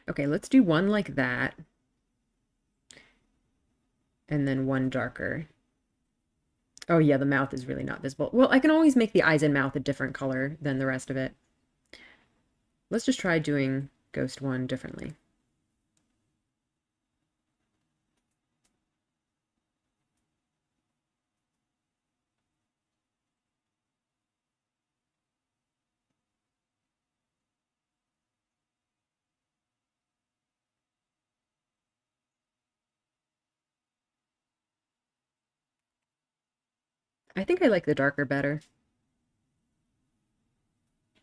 Okay, let's do one like that. And then one darker. Oh yeah, the mouth is really not visible. Well, I can always make the eyes and mouth a different color than the rest of it. Let's just try doing Ghost 1 differently. I think I like the darker better.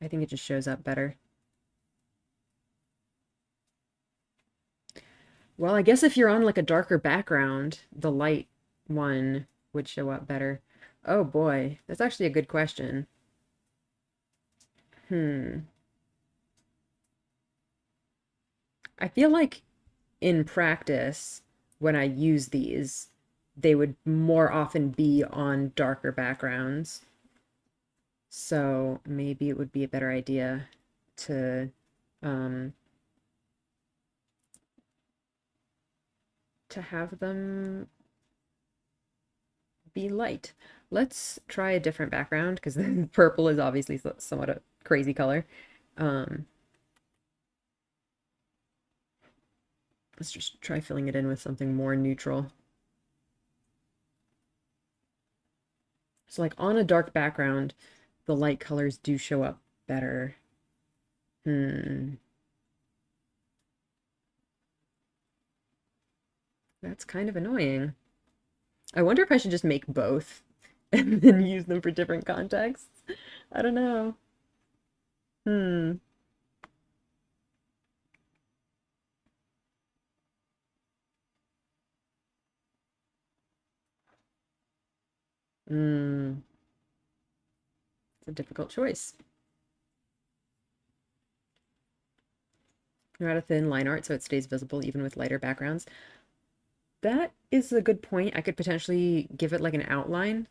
I think it just shows up better. Well, I guess if you're on like a darker background, the light one would show up better. Oh boy, that's actually a good question. Hmm. I feel like in practice, when I use these, they would more often be on darker backgrounds. So maybe it would be a better idea to um have them be light. Let's try a different background because the purple is obviously somewhat a crazy color. Um, let's just try filling it in with something more neutral. So like on a dark background, the light colors do show up better. Hmm, that's kind of annoying. I wonder if I should just make both and then use them for different contexts. I don't know. Hmm. Hmm. It's a difficult choice. You add a thin line art so it stays visible even with lighter backgrounds. That is a good point. I could potentially give it like an outline.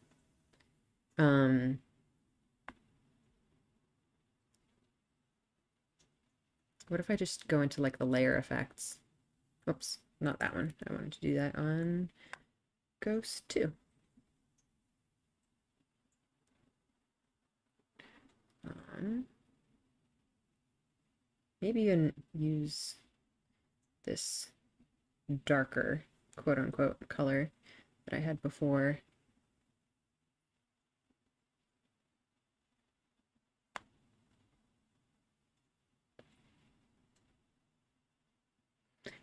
Um, what if I just go into like the layer effects? Oops, not that one. I wanted to do that on Ghost 2. Um, maybe you can use this darker, quote unquote, color that I had before.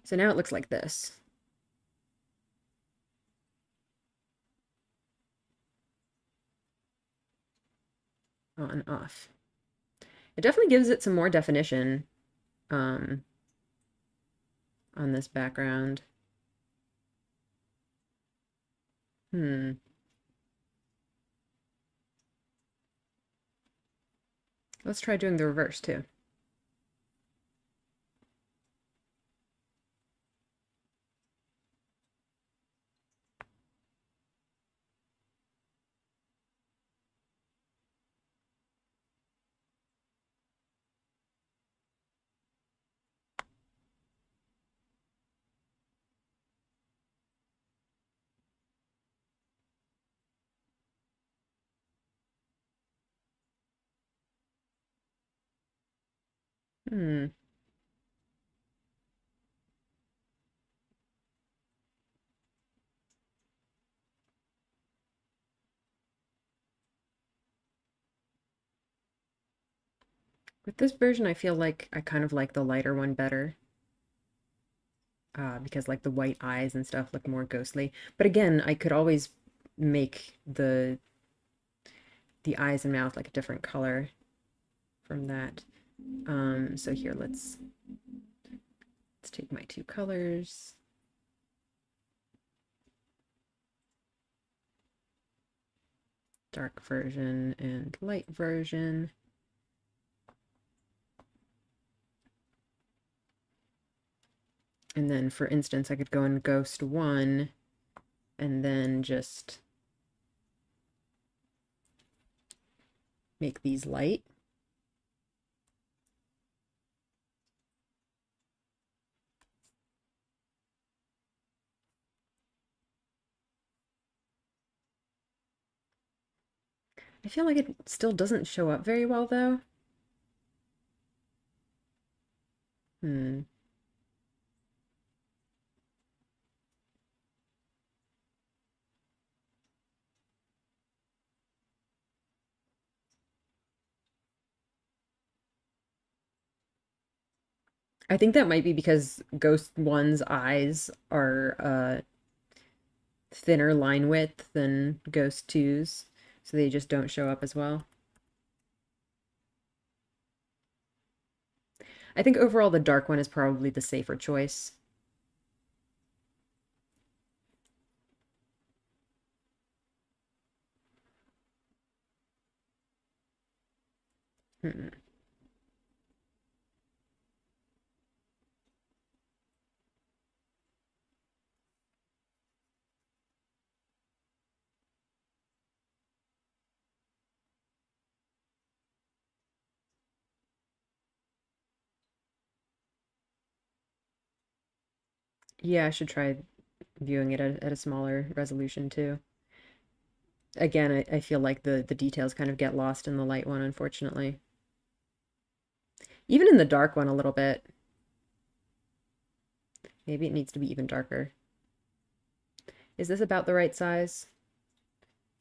So now it looks like this on off. It definitely gives it some more definition um, on this background. Hmm. Let's try doing the reverse too. Hmm. With this version, I feel like I kind of like the lighter one better. Because like the white eyes and stuff look more ghostly. But again, I could always make the eyes and mouth like a different color from that. So here let's take my two colors. Dark version and light version. And then for instance, I could go in Ghost 1 and then just make these light. I feel like it still doesn't show up very well though. Hmm. I think that might be because Ghost 1's eyes are thinner line width than Ghost 2's. so they just don't show up as well. I think overall the dark one is probably the safer choice. Hmm. Yeah, I should try viewing it at a smaller resolution too. Again, I feel like the details kind of get lost in the light one, unfortunately. Even in the dark one a little bit. Maybe it needs to be even darker. Is this about the right size?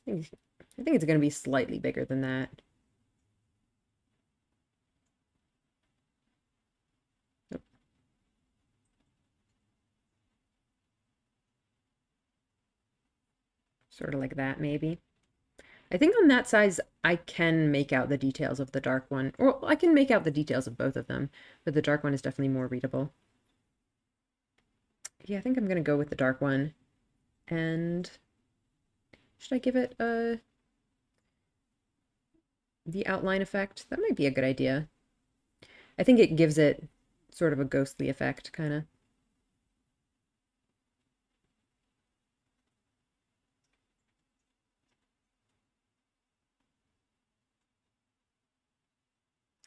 I think it's going to be slightly bigger than that. Nope. Sort of like that, maybe. I think on that size, I can make out the details of the dark one. Or I can make out the details of both of them, but the dark one is definitely more readable. Yeah, I think I'm going to go with the dark one. And should I give it the outline effect? That might be a good idea. I think it gives it sort of a ghostly effect, kind of.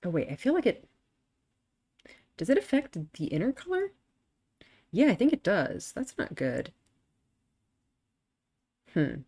Oh wait, I feel like it... Does it affect the inner color? Yeah, I think it does. That's not good. Hmm.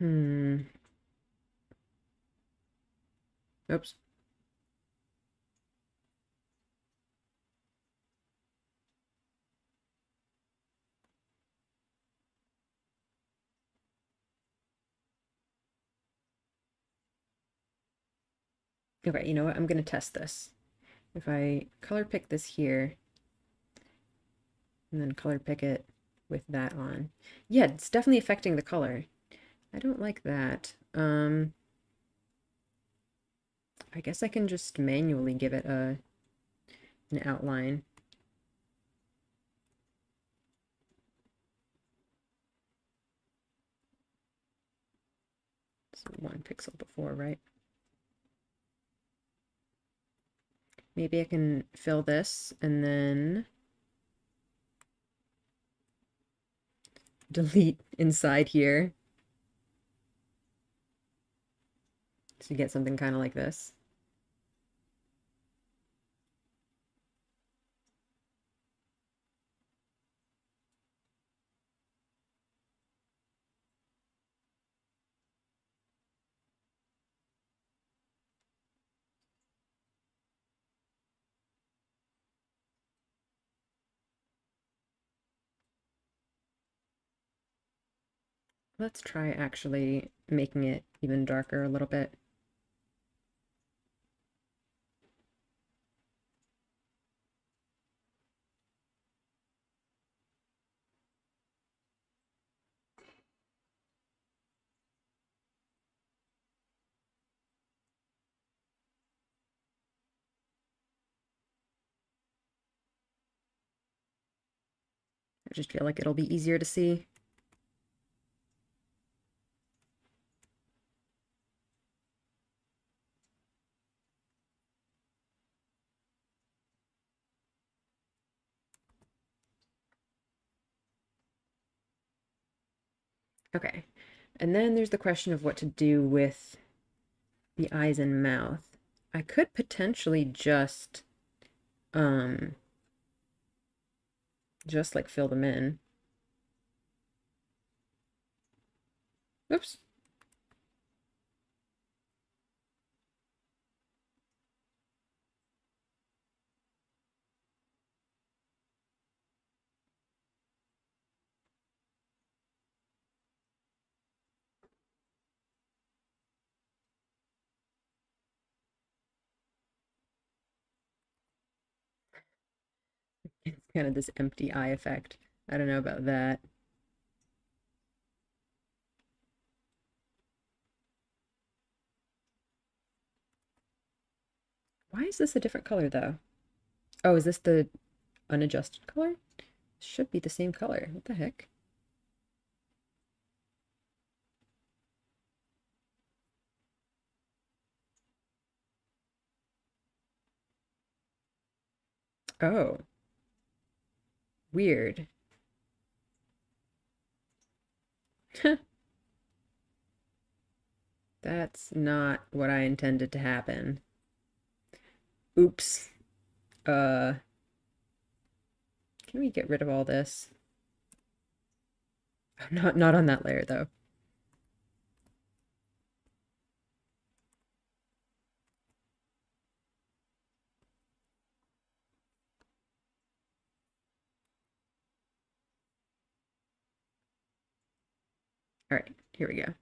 Hmm. Oops. Okay, you know what? I'm going to test this. If I color pick this here, and then color pick it with that on. Yeah, it's definitely affecting the color. I don't like that. I guess I can just manually give it an outline. So 1 pixel before, right? Maybe I can fill this and then delete inside here to get something kind of like this. Let's try actually making it even darker a little bit. I just feel like it'll be easier to see. Okay, and then there's the question of what to do with the eyes and mouth. I could potentially um, just like fill them in. Oops. Kind of this empty eye effect. I don't know about that. Why is this a different color though? Oh, is this the unadjusted color? Should be the same color. What the heck? Oh, weird. That's not what I intended to happen. Oops. Uh, can we get rid of all this? Not on that layer though. All right, here we go.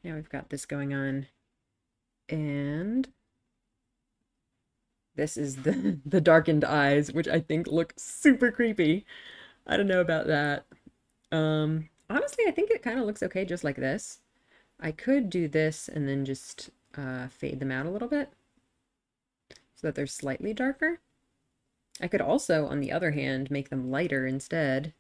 Now we've got this going on. And this is the darkened eyes, which I think look super creepy. I don't know about that. Honestly, I think it kind of looks okay just like this. I could do this and then just fade them out a little bit so that they're slightly darker. I could also, on the other hand, make them lighter instead.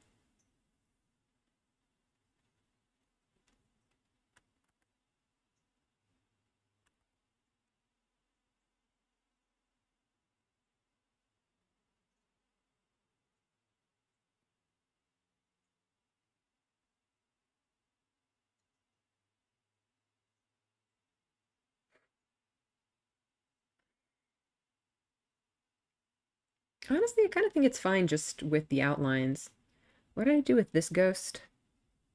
Honestly, I kind of think it's fine just with the outlines. What did I do with this ghost?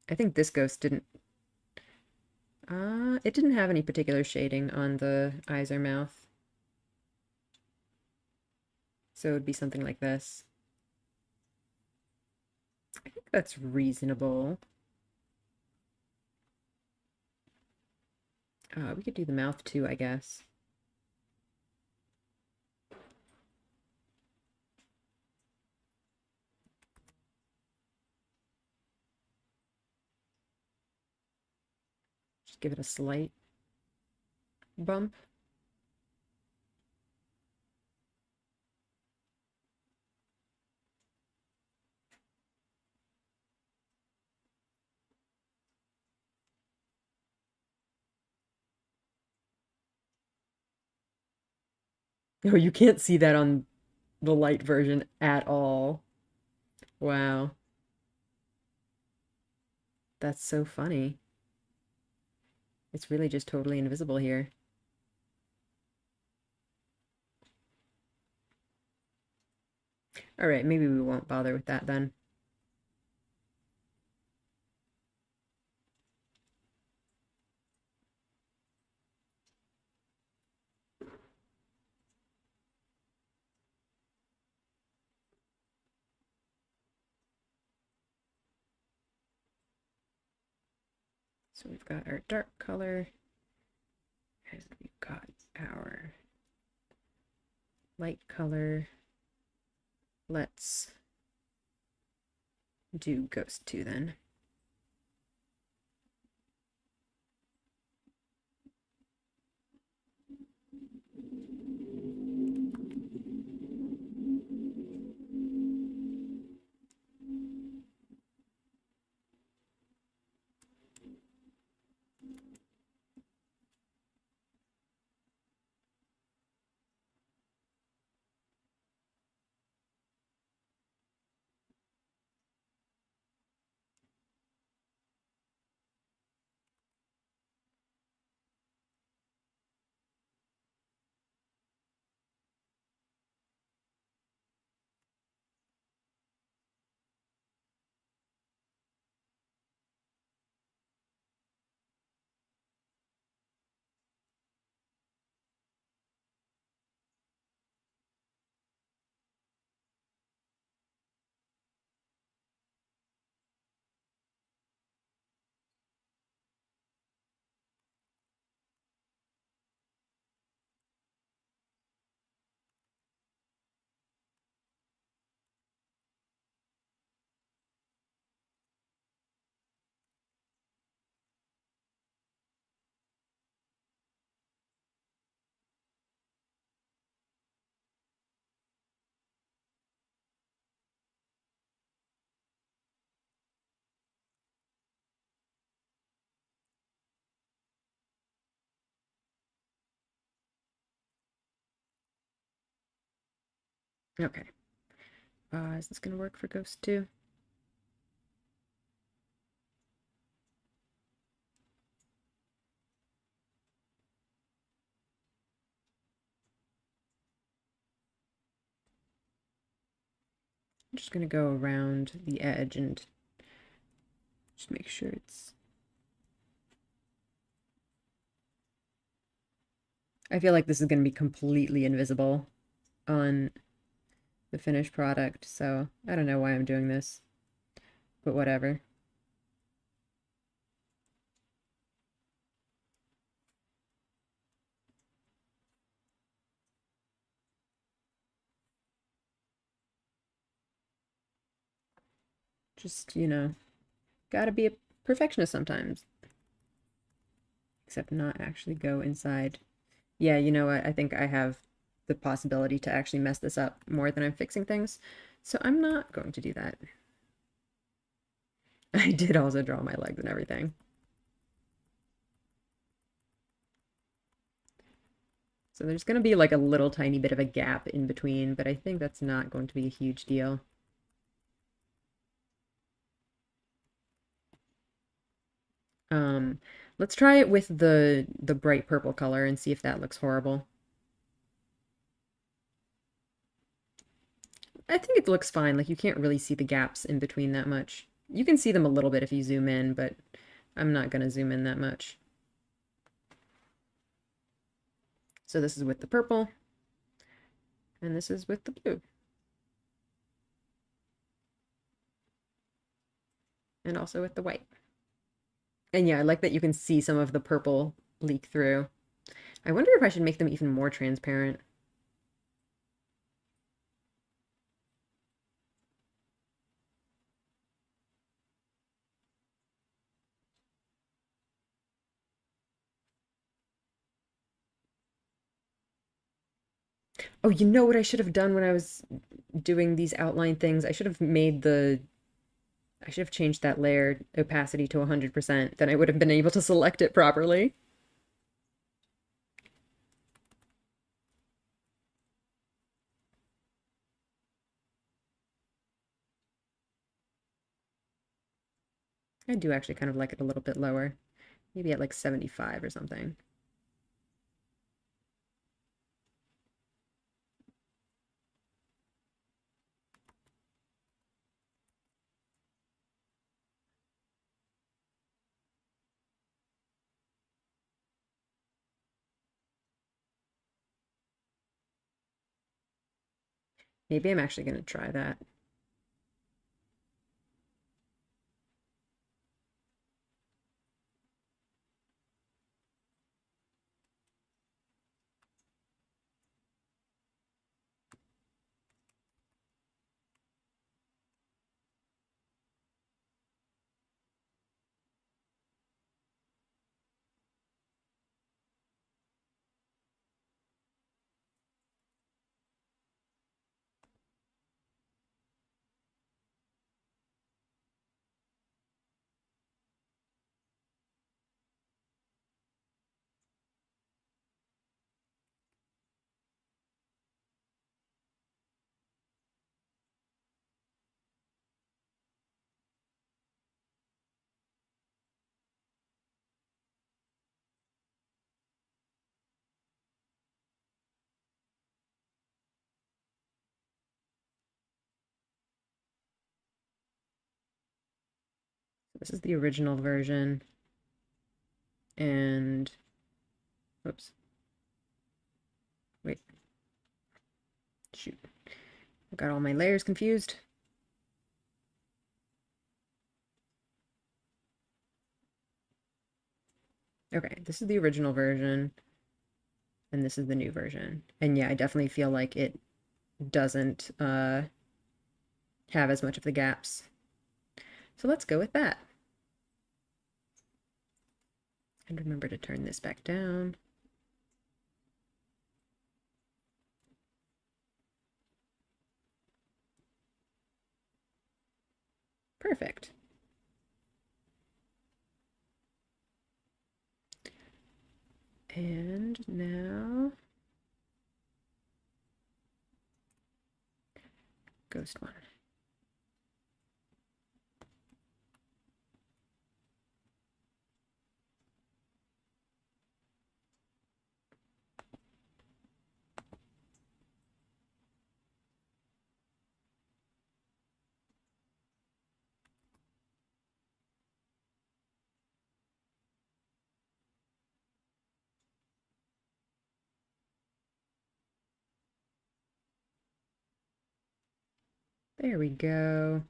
I think this ghost didn't... it didn't have any particular shading on the eyes or mouth. So it would be something like this. I think that's reasonable. We could do the mouth too, I guess. Just give it a slight bump. Oh, you can't see that on the light version at all. Wow. That's so funny. It's really just totally invisible here. All right, maybe we won't bother with that then. So we've got our dark color, and we've got our light color. Let's do Ghost 2 then. Okay. Is this gonna work for Ghost 2? I'm just gonna go around the edge and just make sure it's... I feel like this is gonna be completely invisible on the finished product, so I don't know why I'm doing this, but whatever. Just, gotta be a perfectionist sometimes. Except not actually go inside. Yeah, you know what? I think I have the possibility to actually mess this up more than I'm fixing things, so I'm not going to do that. I did also draw my legs and everything. So there's going to be like a little tiny bit of a gap in between, but I think that's not going to be a huge deal. Um, let's try it with the bright purple color and see if that looks horrible. I think it looks fine. Like you can't really see the gaps in between that much. You can see them a little bit if you zoom in, but I'm not going to zoom in that much. So this is with the purple, and this is with the blue. And also with the white. And yeah, I like that you can see some of the purple leak through. I wonder if I should make them even more transparent. Oh, you know what I should have done when I was doing these outline things? I should have changed that layer opacity to 100%. Then I would have been able to select it properly. I do actually kind of like it a little bit lower. Maybe at like 75 or something. Maybe I'm actually going to try that. This is the original version. And, whoops. Wait. Shoot. I got all my layers confused. Okay, this is the original version, and this is the new version. And yeah, I definitely feel like it doesn't have as much of the gaps. So let's go with that. And remember to turn this back down. Perfect. And now ghost one. There we go.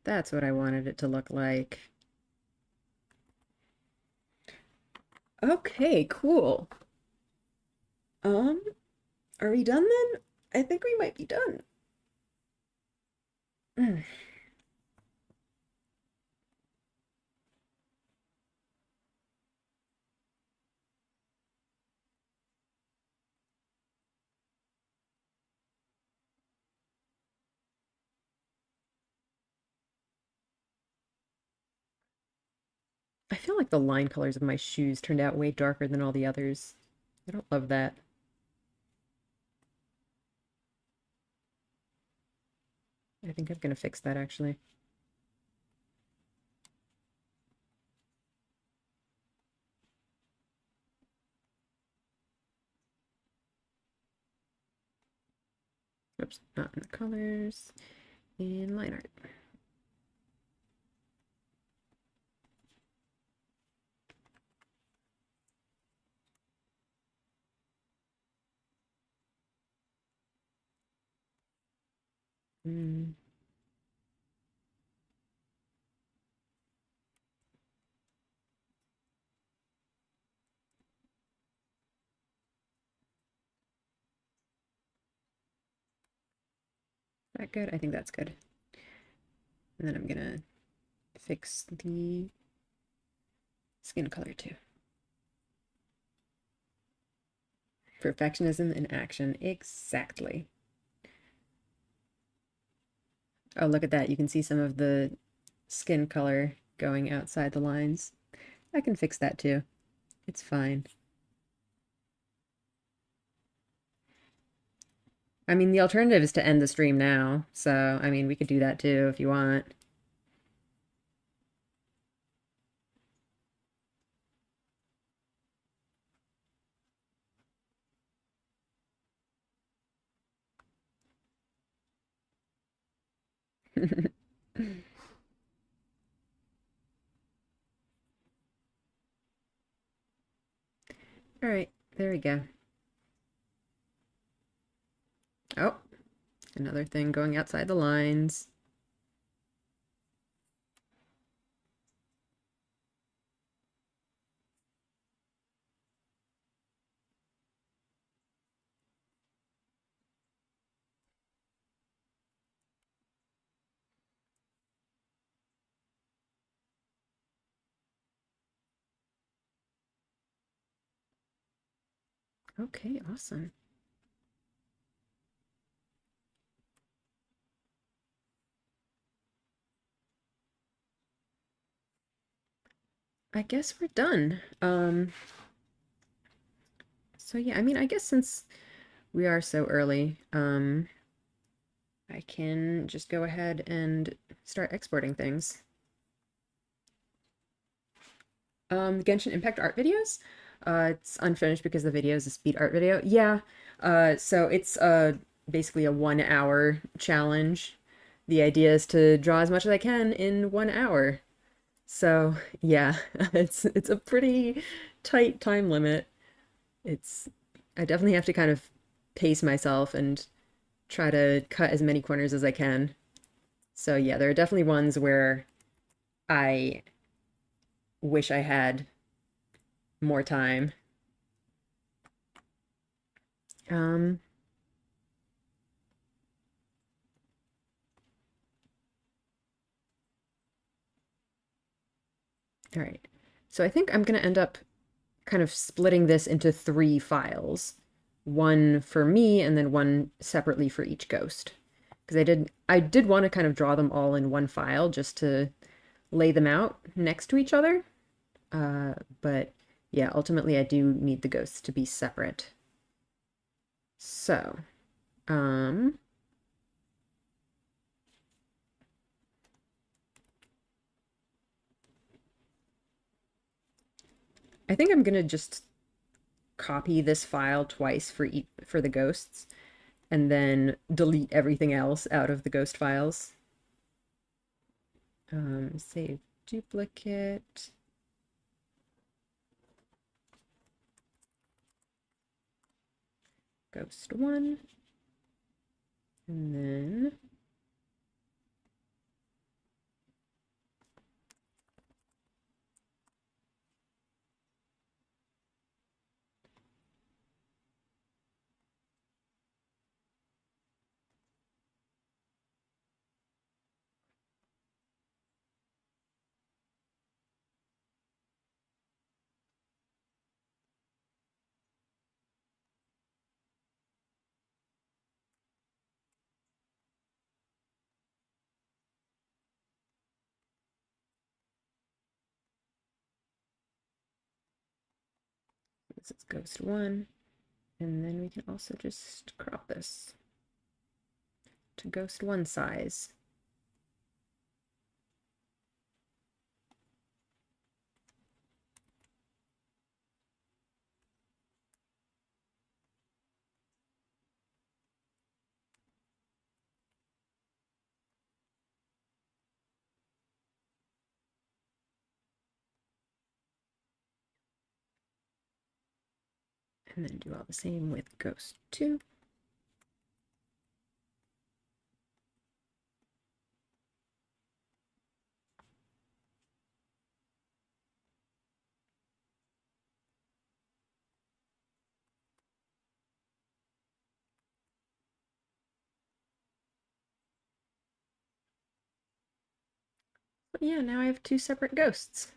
That's what I wanted it to look like. Okay, cool. Um, are we done then? I think we might be done. Mm. I feel like the line colors of my shoes turned out way darker than all the others. I don't love that. I think I'm gonna fix that actually. Oops, not in the colors. In line art. Mm. That good? I think that's good. And then I'm gonna fix the skin color too. Perfectionism in action. Exactly. Oh, look at that. You can see some of the skin color going outside the lines. I can fix that too. It's fine. I mean, the alternative is to end the stream now. So, I mean, we could do that too if you want. All right, there we go. Oh, another thing going outside the lines. Okay, awesome. I guess we're done. So yeah, I mean, I guess since we are so early, I can just go ahead and start exporting things. Genshin Impact art videos. It's unfinished because the video is a speed art video. Yeah. So it's basically a 1 hour challenge. The idea is to draw as much as I can in 1 hour. So yeah, it's a pretty tight time limit. It's I definitely have to kind of pace myself and try to cut as many corners as I can. So yeah, there are definitely ones where I wish I had more time. Um, all right. So I think I'm gonna end up kind of splitting this into 3 files. One for me and then one separately for each ghost. Because I did want to kind of draw them all in one file just to lay them out next to each other. But yeah, ultimately I do need the ghosts to be separate. So, um, I think I'm gonna just copy this file twice for the ghosts and then delete everything else out of the ghost files. Save duplicate. Ghost 1. And then this is ghost 1. And then we can also just crop this to ghost 1 size. And then do all the same with ghost 2. But yeah, now I have 2 separate ghosts.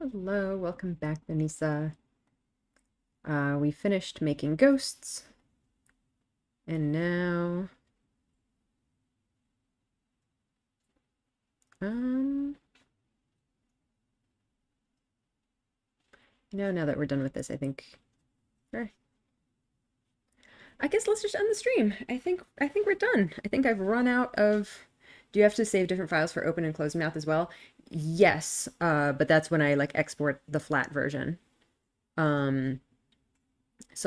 Hello, welcome back, Vanessa. We finished making ghosts, and now, now that we're done with this, I think, sure. I guess let's just end the stream. I think we're done. I think I've run out of. Do you have to save different files for open and closed mouth as well? Yes, but that's when I like export the flat version. So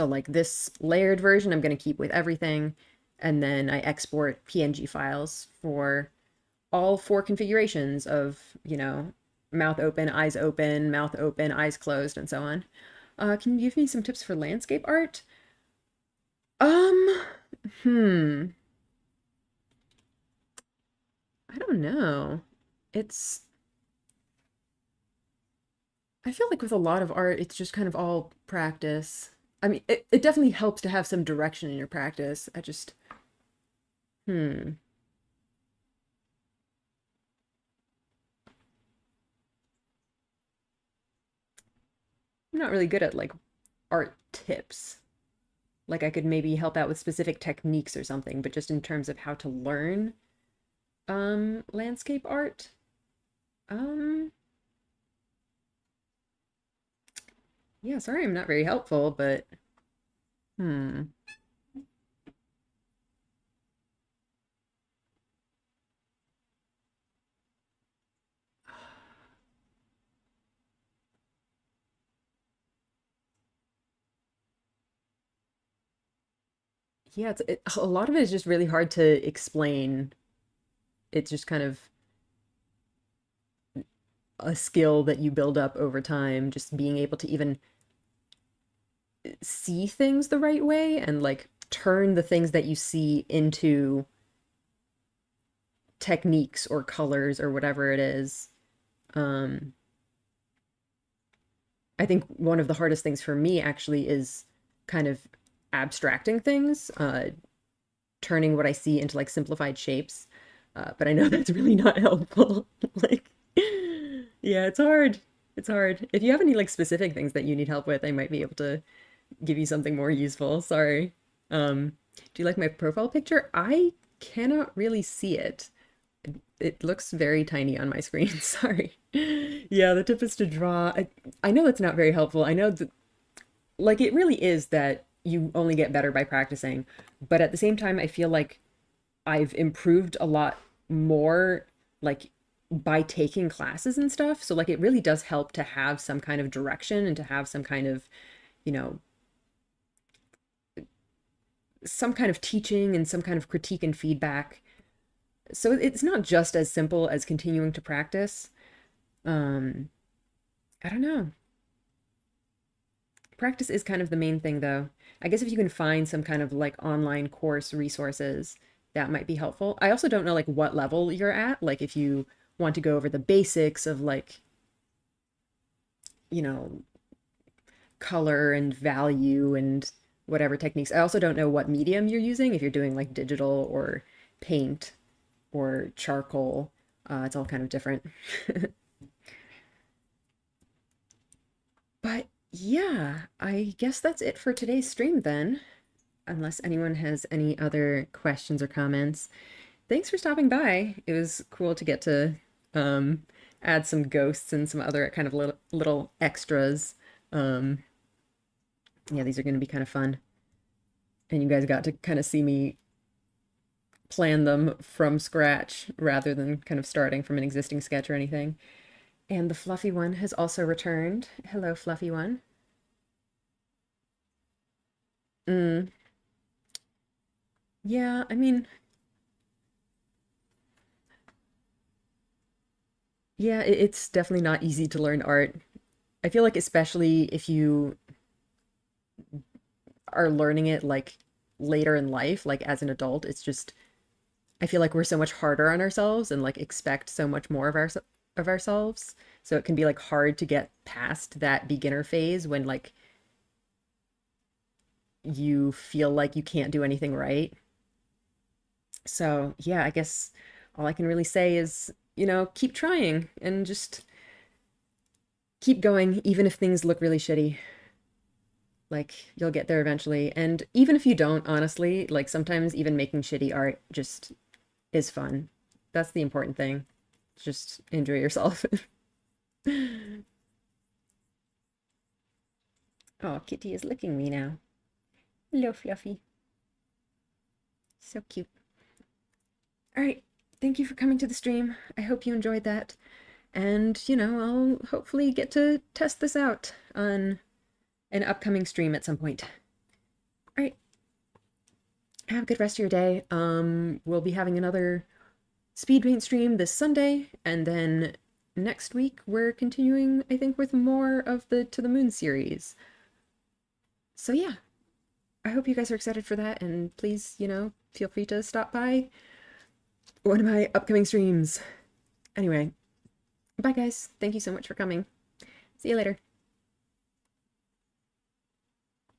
like this layered version, I'm going to keep with everything. And then I export PNG files for all 4 configurations of, mouth open, eyes closed, and so on. Can you give me some tips for landscape art? Um, hmm. I don't know. It's, I feel like with a lot of art, it's just kind of all practice. I mean, it definitely helps to have some direction in your practice. Hmm. I'm not really good at like art tips. Like I could maybe help out with specific techniques or something, but just in terms of how to learn landscape art. Um yeah, sorry I'm not very helpful, but hmm. Yeah, a lot of it is just really hard to explain. It's just kind of a skill that you build up over time, just being able to even see things the right way and like turn the things that you see into techniques or colors or whatever it is. Um, I think one of the hardest things for me actually is kind of abstracting things, turning what I see into like simplified shapes. But I know that's really not helpful. Like, yeah, it's hard. It's hard. If you have any like specific things that you need help with, I might be able to give you something more useful. Sorry. Do you like my profile picture? I cannot really see it. It looks very tiny on my screen. Sorry. Yeah, the tip is to draw. I know that's not very helpful. I know that, like, it really is that you only get better by practicing. But at the same time, I feel like I've improved a lot more, like, by taking classes and stuff. So, like, it really does help to have some kind of direction and to have some kind of, you know, some kind of teaching and some kind of critique and feedback. So it's not just as simple as continuing to practice. Um, I don't know. Practice is kind of the main thing, though. I guess if you can find some kind of like online course resources, that might be helpful. I also don't know like what level you're at. Like if you want to go over the basics of like, you know, color and value and whatever techniques. I also don't know what medium you're using, if you're doing like digital or paint or charcoal. It's all kind of different. But yeah, I guess that's it for today's stream then, unless anyone has any other questions or comments. Thanks for stopping by. It was cool to get to um, add some ghosts and some other kind of little extras. Um, yeah, these are going to be kind of fun. And you guys got to kind of see me plan them from scratch rather than kind of starting from an existing sketch or anything. And the fluffy one has also returned. Hello, fluffy one. Mm, yeah, I mean, yeah, it's definitely not easy to learn art. I feel like especially if you are learning it like later in life, like as an adult, it's just I feel like we're so much harder on ourselves and like expect so much more of ourselves. So it can be like hard to get past that beginner phase when like you feel like you can't do anything right. So, yeah, I guess all I can really say is, keep trying and just keep going, even if things look really shitty. Like, you'll get there eventually. And even if you don't, honestly, like sometimes even making shitty art just is fun. That's the important thing. Just enjoy yourself. Oh, Kitty is licking me now. Hello, Fluffy. So cute. All right. Thank you for coming to the stream. I hope you enjoyed that. And, I'll hopefully get to test this out on an upcoming stream at some point. All right. Have a good rest of your day. We'll be having another speed paint stream this Sunday, and then next week we're continuing, I think, with more of the To the Moon series. So yeah, I hope you guys are excited for that, and please, feel free to stop by one of my upcoming streams. Anyway, bye guys. Thank you so much for coming. See you later.